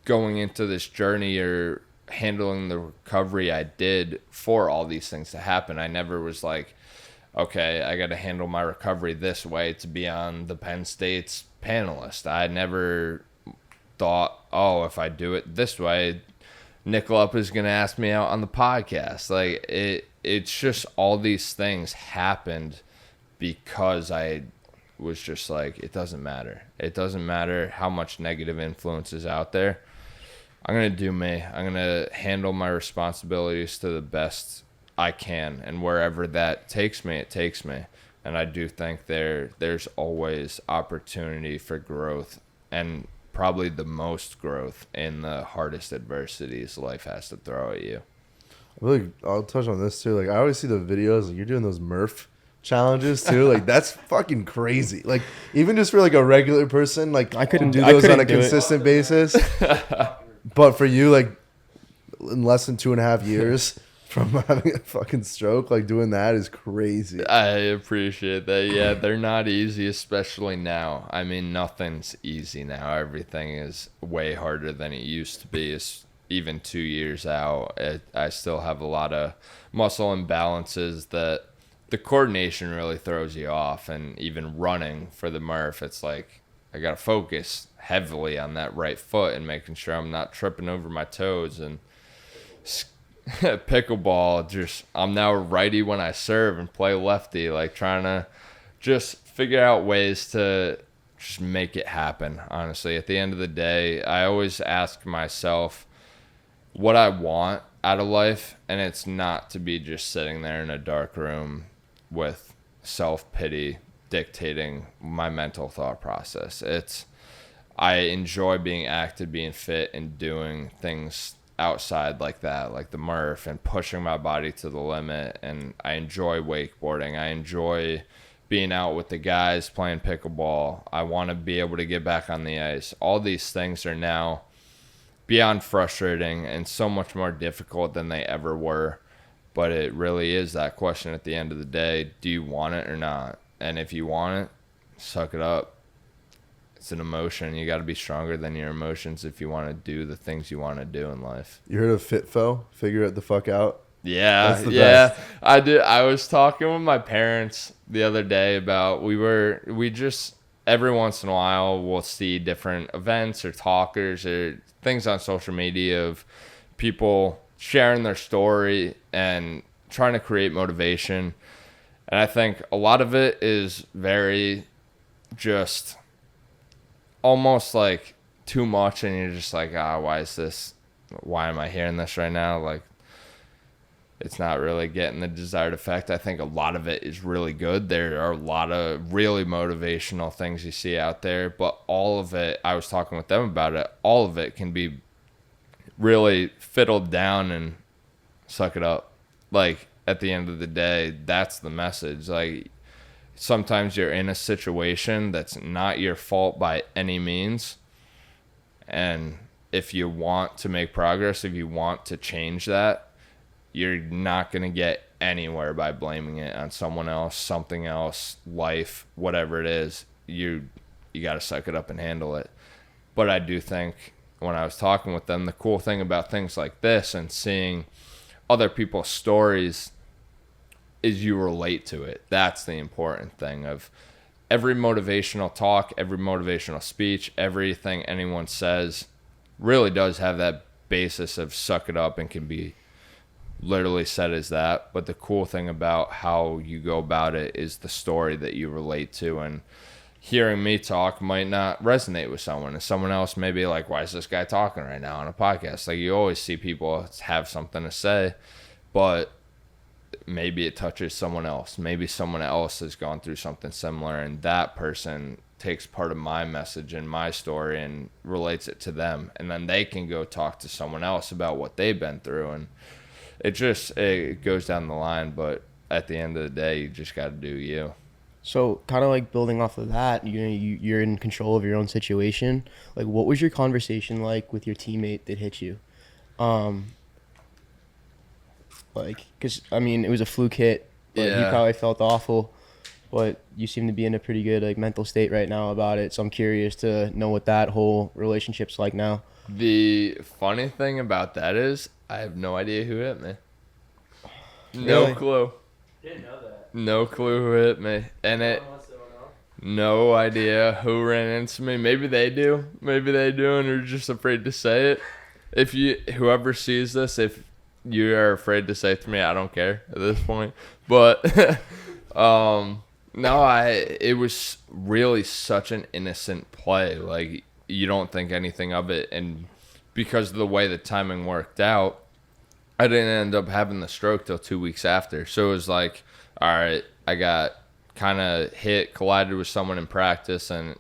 going into this journey or handling the recovery I did for all these things to happen. I never was like, okay, I got to handle my recovery this way to be on the Penn State's panelist. I never thought, oh, if I do it this way, NickelUp is going to ask me out on the podcast. Like, it's just all these things happened because I was just like, it doesn't matter. It doesn't matter how much negative influence is out there. I'm going to do me. I'm going to handle my responsibilities to the best I can. And wherever that takes me, it takes me. And I do think there's always opportunity for growth, and probably the most growth in the hardest adversities life has to throw at you. Really, I'll touch on this too. Like, I always see the videos, like, you're doing those Murph challenges too. Like, that's fucking crazy. Like, even just for like a regular person, like, I couldn't do those on a consistent basis. But for you, like, in less than 2.5 years from having a fucking stroke, like, doing that is crazy. I appreciate that. Yeah, they're not easy, especially now. I mean, nothing's easy now. Everything is way harder than it used to be. It's even 2 years out. I still have a lot of muscle imbalances that the coordination really throws you off. And even running for the Murph, it's like I got to focus heavily on that right foot and making sure I'm not tripping over my toes. And pickleball, just I'm now a righty when I serve and play lefty, like trying to just figure out ways to just make it happen. Honestly, at the end of the day, I always ask myself what I want out of life, and it's not to be just sitting there in a dark room with self-pity dictating my mental thought process. I enjoy being active, being fit, and doing things outside like that, like the Murph, and pushing my body to the limit. And I enjoy wakeboarding. I enjoy being out with the guys playing pickleball. I want to be able to get back on the ice. All these things are now beyond frustrating and so much more difficult than they ever were. But it really is that question at the end of the day: do you want it or not? And if you want it, suck it up. It's an emotion. You got to be stronger than your emotions if you want to do the things you want to do in life. You heard of FitFo? Figure it the fuck out. Yeah, That's the yeah. best. I did. I was talking with my parents the other day about we just every once in a while we'll see different events or talkers or things on social media of people sharing their story and trying to create motivation. And I think a lot of it is very just almost like too much, and you're just like, why am I hearing this right now? Like, it's not really getting the desired effect. I think a lot of it is really good. There are a lot of really motivational things you see out there, but all of it, I was talking with them about it, all of it can be really fiddled down and suck it up. Like, at the end of the day, that's the message. Like, sometimes you're in a situation that's not your fault by any means. And if you want to make progress, if you want to change that, you're not going to get anywhere by blaming it on someone else, something else, life, whatever it is. You got to suck it up and handle it. But I do think when I was talking with them, the cool thing about things like this and seeing other people's stories is you relate to it. That's the important thing. Of every motivational talk, every motivational speech, everything anyone says really does have that basis of suck it up and can be literally said as that. But the cool thing about how you go about it is the story that you relate to. And hearing me talk might not resonate with someone, and someone else may be like, why is this guy talking right now on a podcast? Like, you always see people have something to say, but maybe it touches someone else. Maybe someone else has gone through something similar, and that person takes part of my message and my story and relates it to them, and then they can go talk to someone else about what they've been through, and it goes down the line. But at the end of the day, you just got to do you. So kind of like building off of that, you're in control of your own situation. Like, what was your conversation like with your teammate that hit you? Like, because I mean, it was a fluke hit, but he Yeah. probably felt awful. But you seem to be in a pretty good like mental state right now about it. So I'm curious to know what that whole relationship's like now. The funny thing about that is I have no idea who hit me. No Really? clue. Didn't know that. No clue who hit me. And Unless they don't know. no idea who ran into me. Maybe they do. Maybe they do and are just afraid to say it. Whoever sees this, if you are afraid to say it to me, I don't care at this point. But no, it was really such an innocent play. Like, you don't think anything of it, and because of the way the timing worked out, I didn't end up having the stroke till 2 weeks after. So it was like, all right, I got kind of collided with someone in practice, and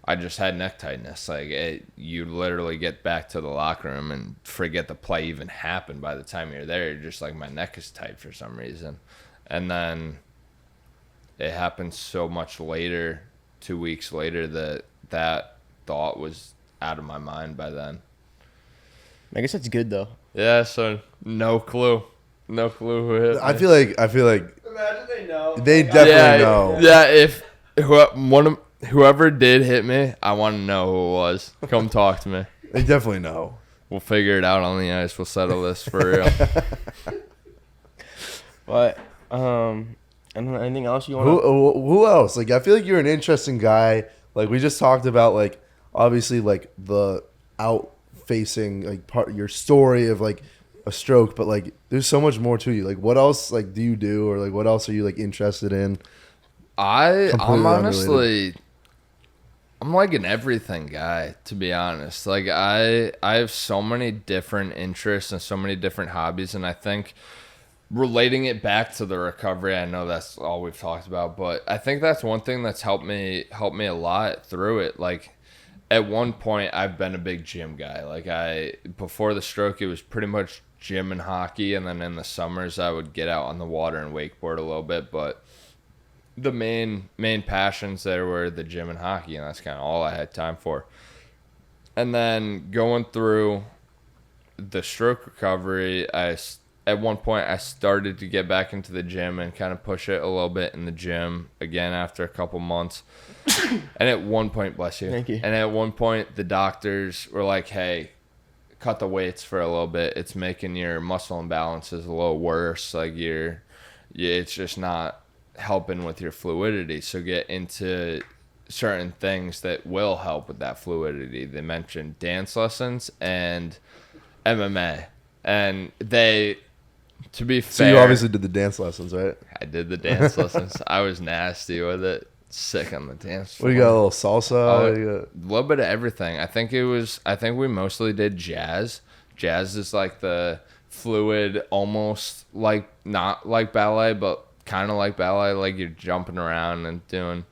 I just had neck tightness. Like, you literally get back to the locker room and forget the play even happened by the time you're there. You're just like, my neck is tight for some reason. And then it happened so much later, 2 weeks later, that thought was out of my mind by then. I guess that's good though. Yeah, so no clue. No clue who hit me. I feel like Imagine they know. they definitely know. Yeah, if whoever did hit me, I want to know who it was. Come talk to me. They definitely know. We'll figure it out on the ice. We'll settle this for real. But I don't know, anything else you want? Who else? Like, I feel like you're an interesting guy. Like, we just talked about, like, obviously, like, the out-facing, like, part of your story of, like, a stroke, but, like, there's so much more to you. Like, what else, like, do you do, or, like, what else are you, like, interested in? I'm honestly, unrelated. I'm like an everything guy, to be honest. Like, I have so many different interests and so many different hobbies, and I think relating it back to the recovery, I know that's all we've talked about, but I think that's one thing that's helped me a lot through it. Like, at one point, I've been a big gym guy. Like, before the stroke, it was pretty much gym and hockey, and then in the summers, I would get out on the water and wakeboard a little bit, but the main passions there were the gym and hockey, and that's kind of all I had time for. And then going through the stroke recovery, at one point I started to get back into the gym and kind of push it a little bit in the gym again after a couple months. And at one point, bless you. Thank you. And at one point, the doctors were like, "Hey, cut the weights for a little bit. It's making your muscle imbalances a little worse. Like, it's just not helping with your fluidity. So get into certain things that will help with that fluidity." They mentioned dance lessons and MMA, and to be fair, So you obviously did the dance lessons, right? I did the dance lessons. I was nasty with it, sick on the dance floor. What, you got a little salsa? What do you got? A little bit of everything. I think we mostly did jazz. Jazz is like the fluid, almost like, not like ballet, but kind of like ballet. Like, you're jumping around and doing,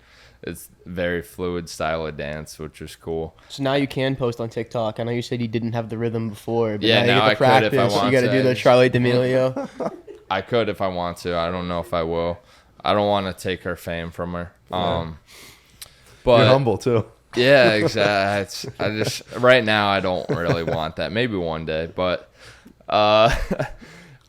it's very fluid style of dance, which was cool. So now you can post on TikTok. I know you said you didn't have the rhythm before, but Yeah, now you now get I the could if I practice. want You got to to. do the Charlie D'Amelio. I could if I want to. I don't know if I will. I don't want to take her fame from her. But You're humble too. yeah, exactly. I just right now I don't really want that. Maybe one day, but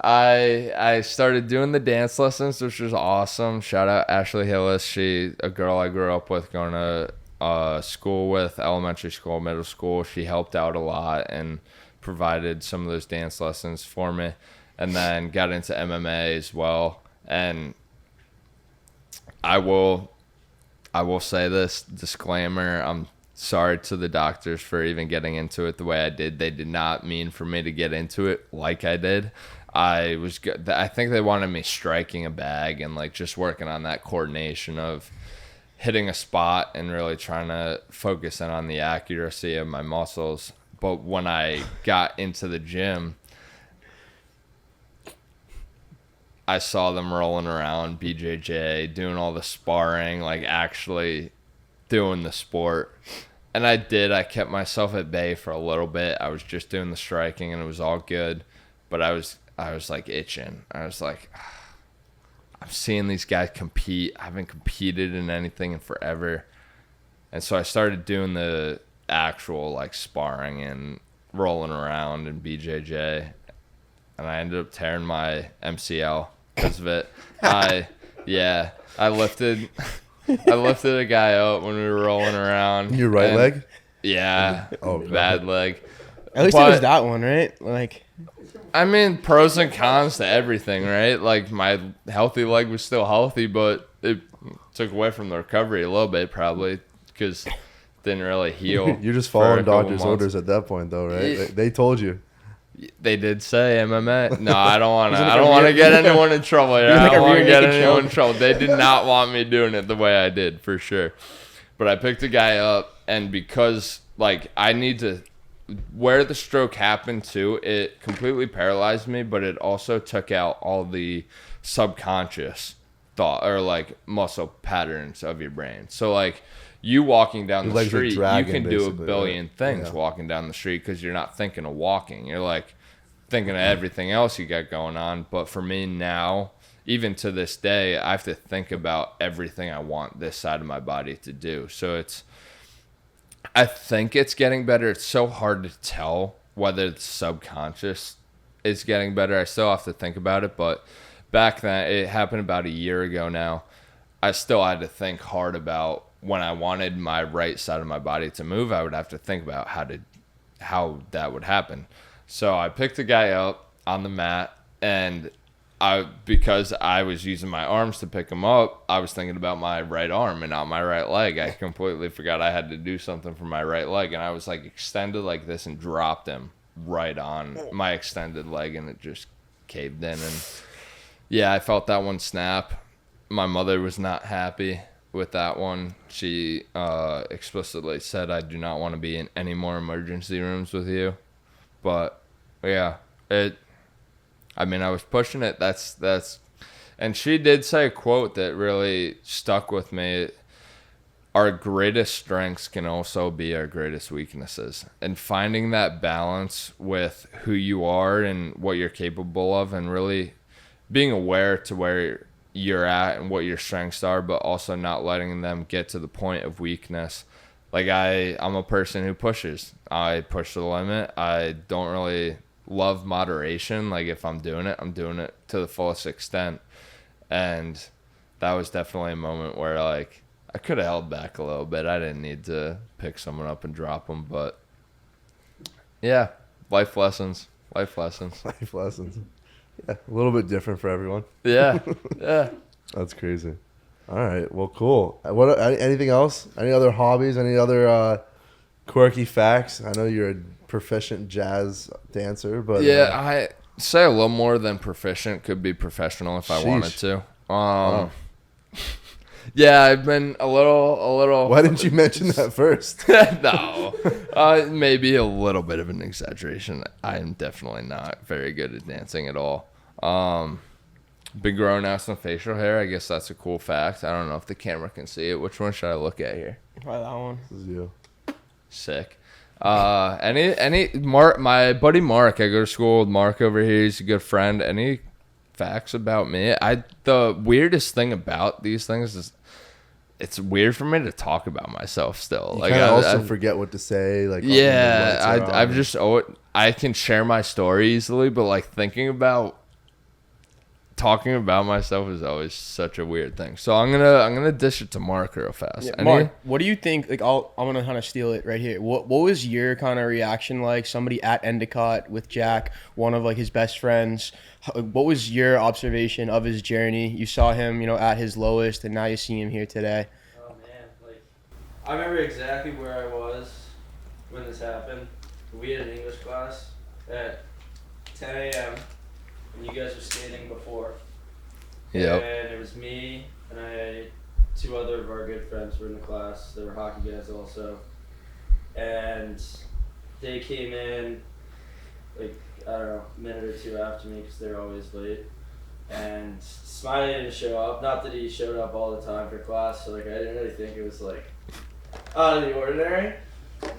I started doing the dance lessons, which was awesome. Shout out Ashley Hillis. She a girl I grew up with, going to school with, elementary school, middle school. She helped out a lot and provided some of those dance lessons for me, and then got into MMA as well. And I will say this disclaimer. I'm sorry to the doctors for even getting into it the way I did. They did not mean for me to get into it like I did. I think they wanted me striking a bag and, like, just working on that coordination of hitting a spot and really trying to focus in on the accuracy of my muscles. But when I got into the gym, I saw them rolling around BJJ, doing all the sparring, like, actually doing the sport. And I did. I kept myself at bay for a little bit. I was just doing the striking, and it was all good. But I was like itching. I was like, I'm seeing these guys compete. I haven't competed in anything in forever. And so I started doing the actual like sparring and rolling around in BJJ. And I ended up tearing my MCL because of it. I lifted a guy up when we were rolling around. Your right leg? Yeah. Oh, bad leg. At least it was that one, right? Like, I mean, pros and cons to everything, right? Like, my healthy leg was still healthy, but it took away from the recovery a little bit, probably, because it didn't really heal. You're just for a following couple doctor's months. orders at that point, though, right? Yeah. They told you. They did say MMA. No, I don't want to. Is it like I don't a want to rear- get anyone in trouble here. Is it I like a don't want to rear get naked anyone in choke? trouble. They did not want me doing it the way I did, for sure. But I picked a guy up, and because like I need to, where the stroke happened to, it completely paralyzed me, but it also took out all the subconscious thought or like muscle patterns of your brain. So like you walking down Your the legs are street, you dragging, can do a basically, billion right? things Yeah. walking down the street because you're not thinking of walking. You're like thinking of everything else you got going on. But for me now, even to this day, I have to think about everything I want this side of my body to do. So I think it's getting better. It's so hard to tell whether the subconscious is getting better. I still have to think about it, but back then, it happened about a year ago now. I still had to think hard about when I wanted my right side of my body to move, I would have to think about how that would happen. So I picked a guy up on the mat, and because I was using my arms to pick him up, I was thinking about my right arm and not my right leg. I completely forgot I had to do something for my right leg, and I was like extended like this and dropped him right on my extended leg, and it just caved in. And yeah, I felt that one snap. My mother was not happy with that one. She explicitly said, I do not want to be in any more emergency rooms with you. But yeah, I mean, I was pushing it. And she did say a quote that really stuck with me. Our greatest strengths can also be our greatest weaknesses. And finding that balance with who you are and what you're capable of, and really being aware to where you're at and what your strengths are, but also not letting them get to the point of weakness. Like I'm a person who pushes. I push the limit. I don't really love moderation. Like if I'm doing it to the fullest extent. And that was definitely a moment where like I could have held back a little bit. I didn't need to pick someone up and drop them, but yeah, life lessons. Life lessons. Yeah, a little bit different for everyone. Yeah. That's crazy. All right, well, cool. What? Anything else? Any other hobbies? Any other quirky facts? I know you're a proficient jazz dancer, but Yeah, I say a little more than proficient. Could be professional if I wanted Sheesh. to. Yeah, I've been a little. why didn't you mention that first? No, maybe a little bit of an exaggeration. I am definitely not very good at dancing at all. Been growing out some facial hair. I guess that's a cool fact. I don't know if the camera can see it. Which one should I look at here? Probably that one. This is you. Sick. My buddy Mark, I go to school with Mark over here. He's a good friend. Any facts about me? The weirdest thing about these things is it's weird for me to talk about myself still. You Like kind of I also forget what to say. Like yeah, I've just I can share my story easily, but like thinking about talking about myself is always such a weird thing. So I'm gonna dish it to Mark real fast. Yeah, Mark, what do you think? Like, I'm gonna kind of steal it right here. What was your kind of reaction like? Somebody at Endicott with Jack, one of like his best friends. What was your observation of his journey? You saw him, at his lowest, and now you see him here today. Oh man, like I remember exactly where I was when this happened. We had an English class at 10 a.m. and you guys were skating before. Yep. And it was me and I had two other of our good friends were in the class. They were hockey guys also. And they came in like, I don't know, a minute or two after me because they're always late. And Smiley didn't show up. Not that he showed up all the time for class, so like I didn't really think it was like out of the ordinary.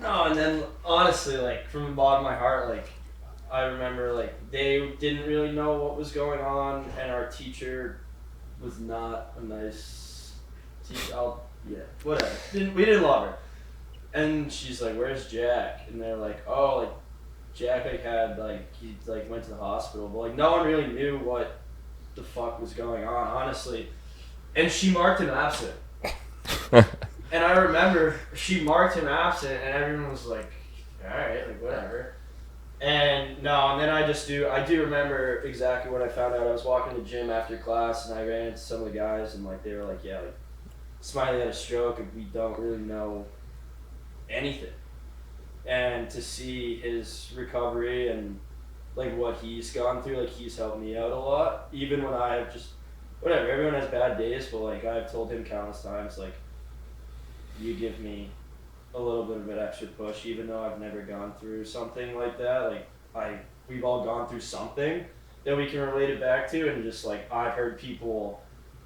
No, and then honestly, like from the bottom of my heart, like I remember like they didn't really know what was going on, and our teacher was not a nice teacher. Whatever. We didn't love her, and she's like, "Where's Jack?" And they're like, "Oh, like Jack like had like he like went to the hospital," but like no one really knew what the fuck was going on, honestly. And she marked him absent. And I remember she marked him absent, and everyone was like, "All right, like whatever." And then I do remember exactly what I found out. I was walking to the gym after class, and I ran into some of the guys, and like they were like, "Yeah, like Smiley had a stroke, and we don't really know anything." And to see his recovery and like what he's gone through, like he's helped me out a lot. Even when I have just whatever, everyone has bad days, but like I've told him countless times, like you give me a little bit of an extra push, even though I've never gone through something like that. Like we've all gone through something that we can relate it back to, and just like I've heard people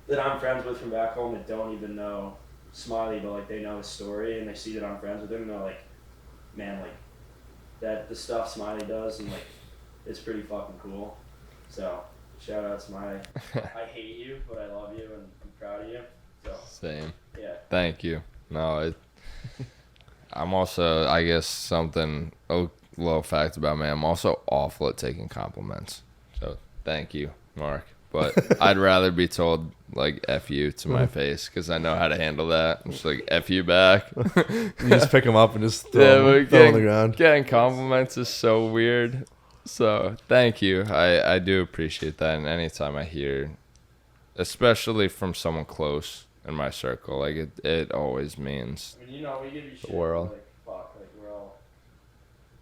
that I'm friends with from back home that don't even know Smiley, but like they know his story and they see that I'm friends with him, and they're like, man, like that the stuff Smiley does, and like it's pretty fucking cool. So shout out Smiley. I hate you, but I love you and I'm proud of you. So Same. yeah. Thank you. No, I'm also, I guess, something, a little fact about me, I'm also awful at taking compliments. So thank you, Mark. But I'd rather be told, like, F you to my face, because I know how to handle that. I'm just like, F you back. You just pick them up and just throw them on the ground. Getting compliments is so weird. So thank you. I do appreciate that. And anytime I hear, especially from someone close in my circle, like it always means I mean, you know, we give you shit. world. Like, fuck, like we're all.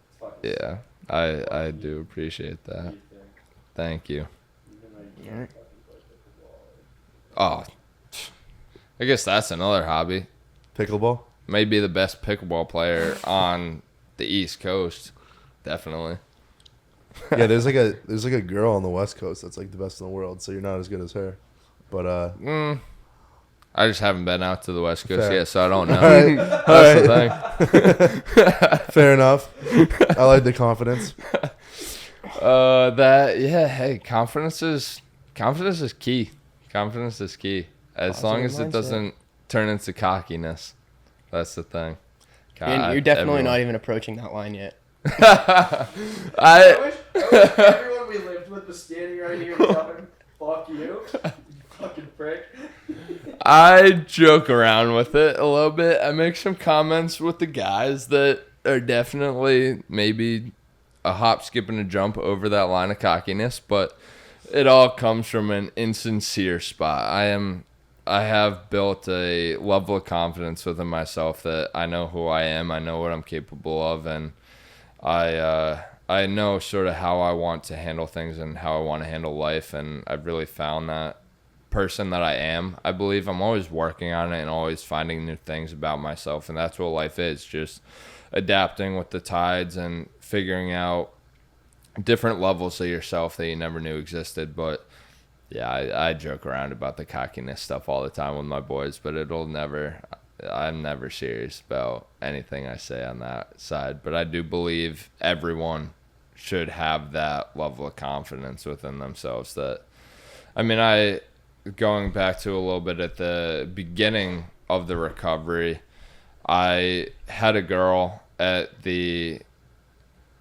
It's fucking Yeah, I do appreciate that. What do you think? Thank you. Even though you Alright. can't fucking play pickleball, like, Oh, I guess that's another hobby. Pickleball. Maybe the best pickleball player on the East Coast. Definitely. Yeah, there's like a girl on the West Coast that's like the best in the world. So you're not as good as her, but I just haven't been out to the West Coast Fair. yet, so I don't know. Alright. That's the thing. fair enough. I like the confidence. Hey, confidence is key. Confidence is key. As Positive long as it mindset. doesn't turn into cockiness. That's the thing. You're definitely not even approaching that line yet. I wish everyone we lived with was standing right here and telling, fuck you. Fucking prick. I joke around with it a little bit. I make some comments with the guys that are definitely maybe a hop, skip, and a jump over that line of cockiness, but it all comes from an insincere spot. I have built a level of confidence within myself that I know who I am, I know what I'm capable of, and I know sort of how I want to handle things and how I want to handle life, and I've really found that person that I am. I believe I'm always working on it and always finding new things about myself, and that's what life is, just adapting with the tides and figuring out different levels of yourself that you never knew existed. But yeah, I joke around about the cockiness stuff all the time with my boys, but I'm never serious about anything I say on that side. But I do believe everyone should have that level of confidence within themselves. Going back to a little bit at the beginning of the recovery, I had a girl at the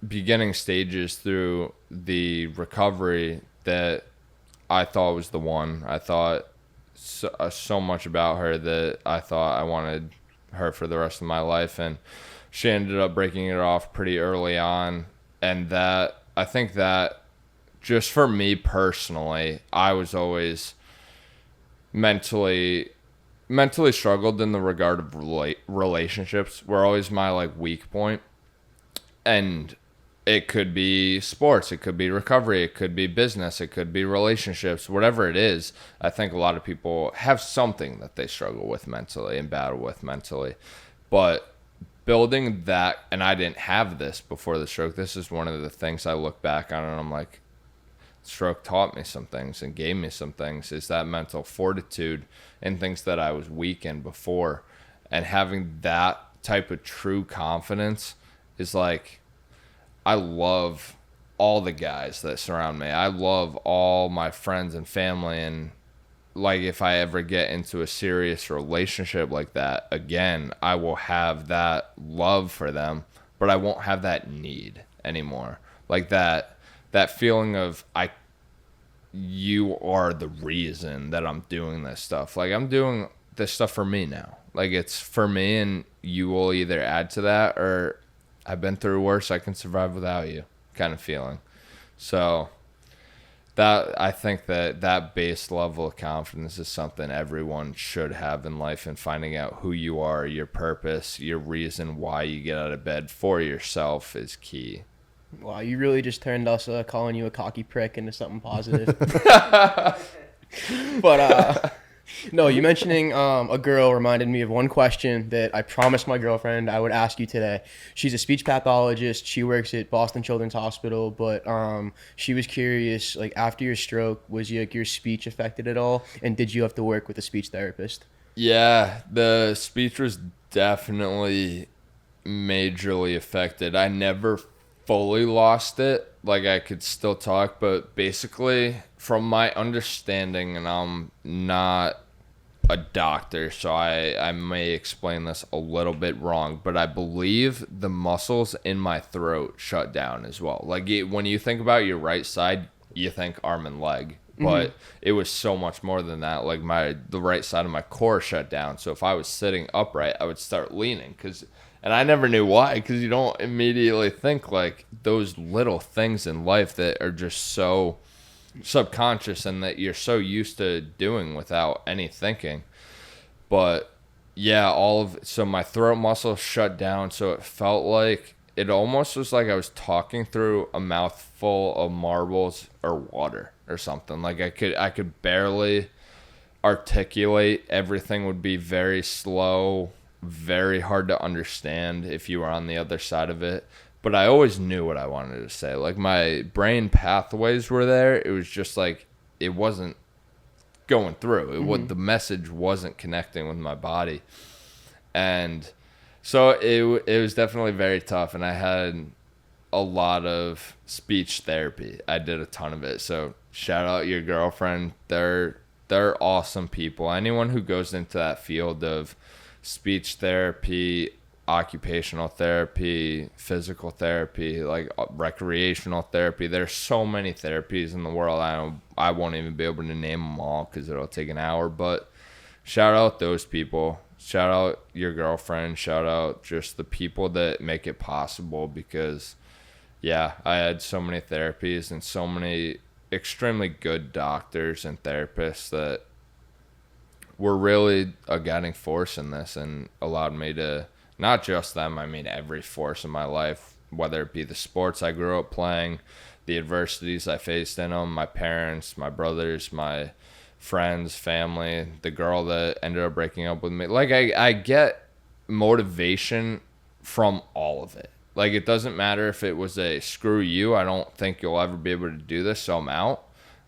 beginning stages through the recovery that I thought was the one. I thought so much about her that I thought I wanted her for the rest of my life, and she ended up breaking it off pretty early on. And I think that just for me personally, I was always mentally struggled in the regard of relationships were always my like weak point. And it could be sports, it could be recovery, it could be business, it could be relationships, whatever it is. I think a lot of people have something that they struggle with mentally and battle with mentally. But building that, and I didn't have this before the stroke, this is one of the things I look back on and I'm like, stroke taught me some things and gave me some things, is that mental fortitude and things that I was weak in before. And having that type of true confidence is like, I love all the guys that surround me. I love all my friends and family. And like, if I ever get into a serious relationship like that again, I will have that love for them, but I won't have that need anymore. Like that feeling of you are the reason that I'm doing this stuff. Like, I'm doing this stuff for me now. Like, it's for me, and you will either add to that, or I've been through worse, I can survive without you kind of feeling. So that, I think that base level of confidence is something everyone should have in life, and finding out who you are, your purpose, your reason why you get out of bed for yourself is key. Wow, you really just turned us calling you a cocky prick into something positive. But no, you mentioning a girl reminded me of one question that I promised my girlfriend I would ask you today. She's a speech pathologist. She works at Boston Children's Hospital, but she was curious, like, after your stroke, was your speech affected at all? And did you have to work with a speech therapist? Yeah, the speech was definitely majorly affected. I never fully lost it. Like, I could still talk, but basically, from my understanding, and I'm not a doctor, so I may explain this a little bit wrong, but I believe the muscles in my throat shut down as well. Like, when you think about your right side, you think arm and leg, but it was so much more than that. Like, the right side of my core shut down, so if I was sitting upright, I would start leaning, and I never knew why, because you don't immediately think, like, those little things in life that are just so subconscious and that you're so used to doing without any thinking. But yeah, so my throat muscle shut down, so it felt like it almost was like I was talking through a mouthful of marbles or water or something. Like, I could barely articulate. Everything would be very slow, very hard to understand if you were on the other side of it. But I always knew what I wanted to say. Like, my brain pathways were there. It was just like, it wasn't going through. The message wasn't connecting with my body. And so it was definitely very tough. And I had a lot of speech therapy. I did a ton of it. So shout out your girlfriend. They're awesome people. Anyone who goes into that field of speech therapy, occupational therapy, physical therapy, like recreational therapy. There's so many therapies in the world. I won't even be able to name them all because it'll take an hour. But shout out those people. Shout out your girlfriend. Shout out just the people that make it possible, because yeah, I had so many therapies and so many extremely good doctors and therapists that were really a guiding force in this and allowed me to, not just them, I mean every force in my life, whether it be the sports I grew up playing, the adversities I faced in them, my parents, my brothers, my friends, family, the girl that ended up breaking up with me. Like, I get motivation from all of it. Like, it doesn't matter if it was a screw you, I don't think you'll ever be able to do this, so I'm out.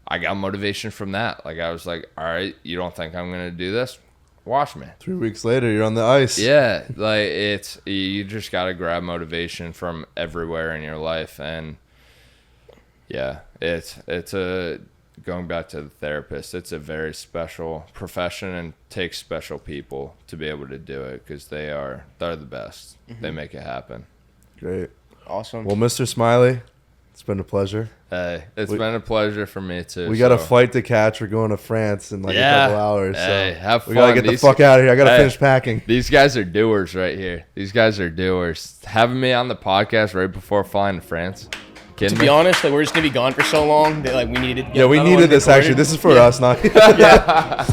I got motivation from that. Like, I was like, all right, you don't think I'm going to do this? Watch me. 3 weeks later, you're on the ice. Yeah, like, you just got to grab motivation from everywhere in your life. And yeah, it's going back to the therapist, it's a very special profession and takes special people to be able to do it, because they're the best. They make it happen. Great. Awesome. Well, Mr. Smiley, it's been a pleasure. Hey, it's been a pleasure for me too. We got a flight to catch. We're going to France in like a couple hours. Hey, so have fun. We gotta get the fuck out of here. I gotta finish packing. These guys are doers right here. These guys are doers. Having me on the podcast right before flying to France. To be honest, like, we're just gonna be gone for so long that, like, we needed. We needed this. Actually, this is for us, not. Yeah.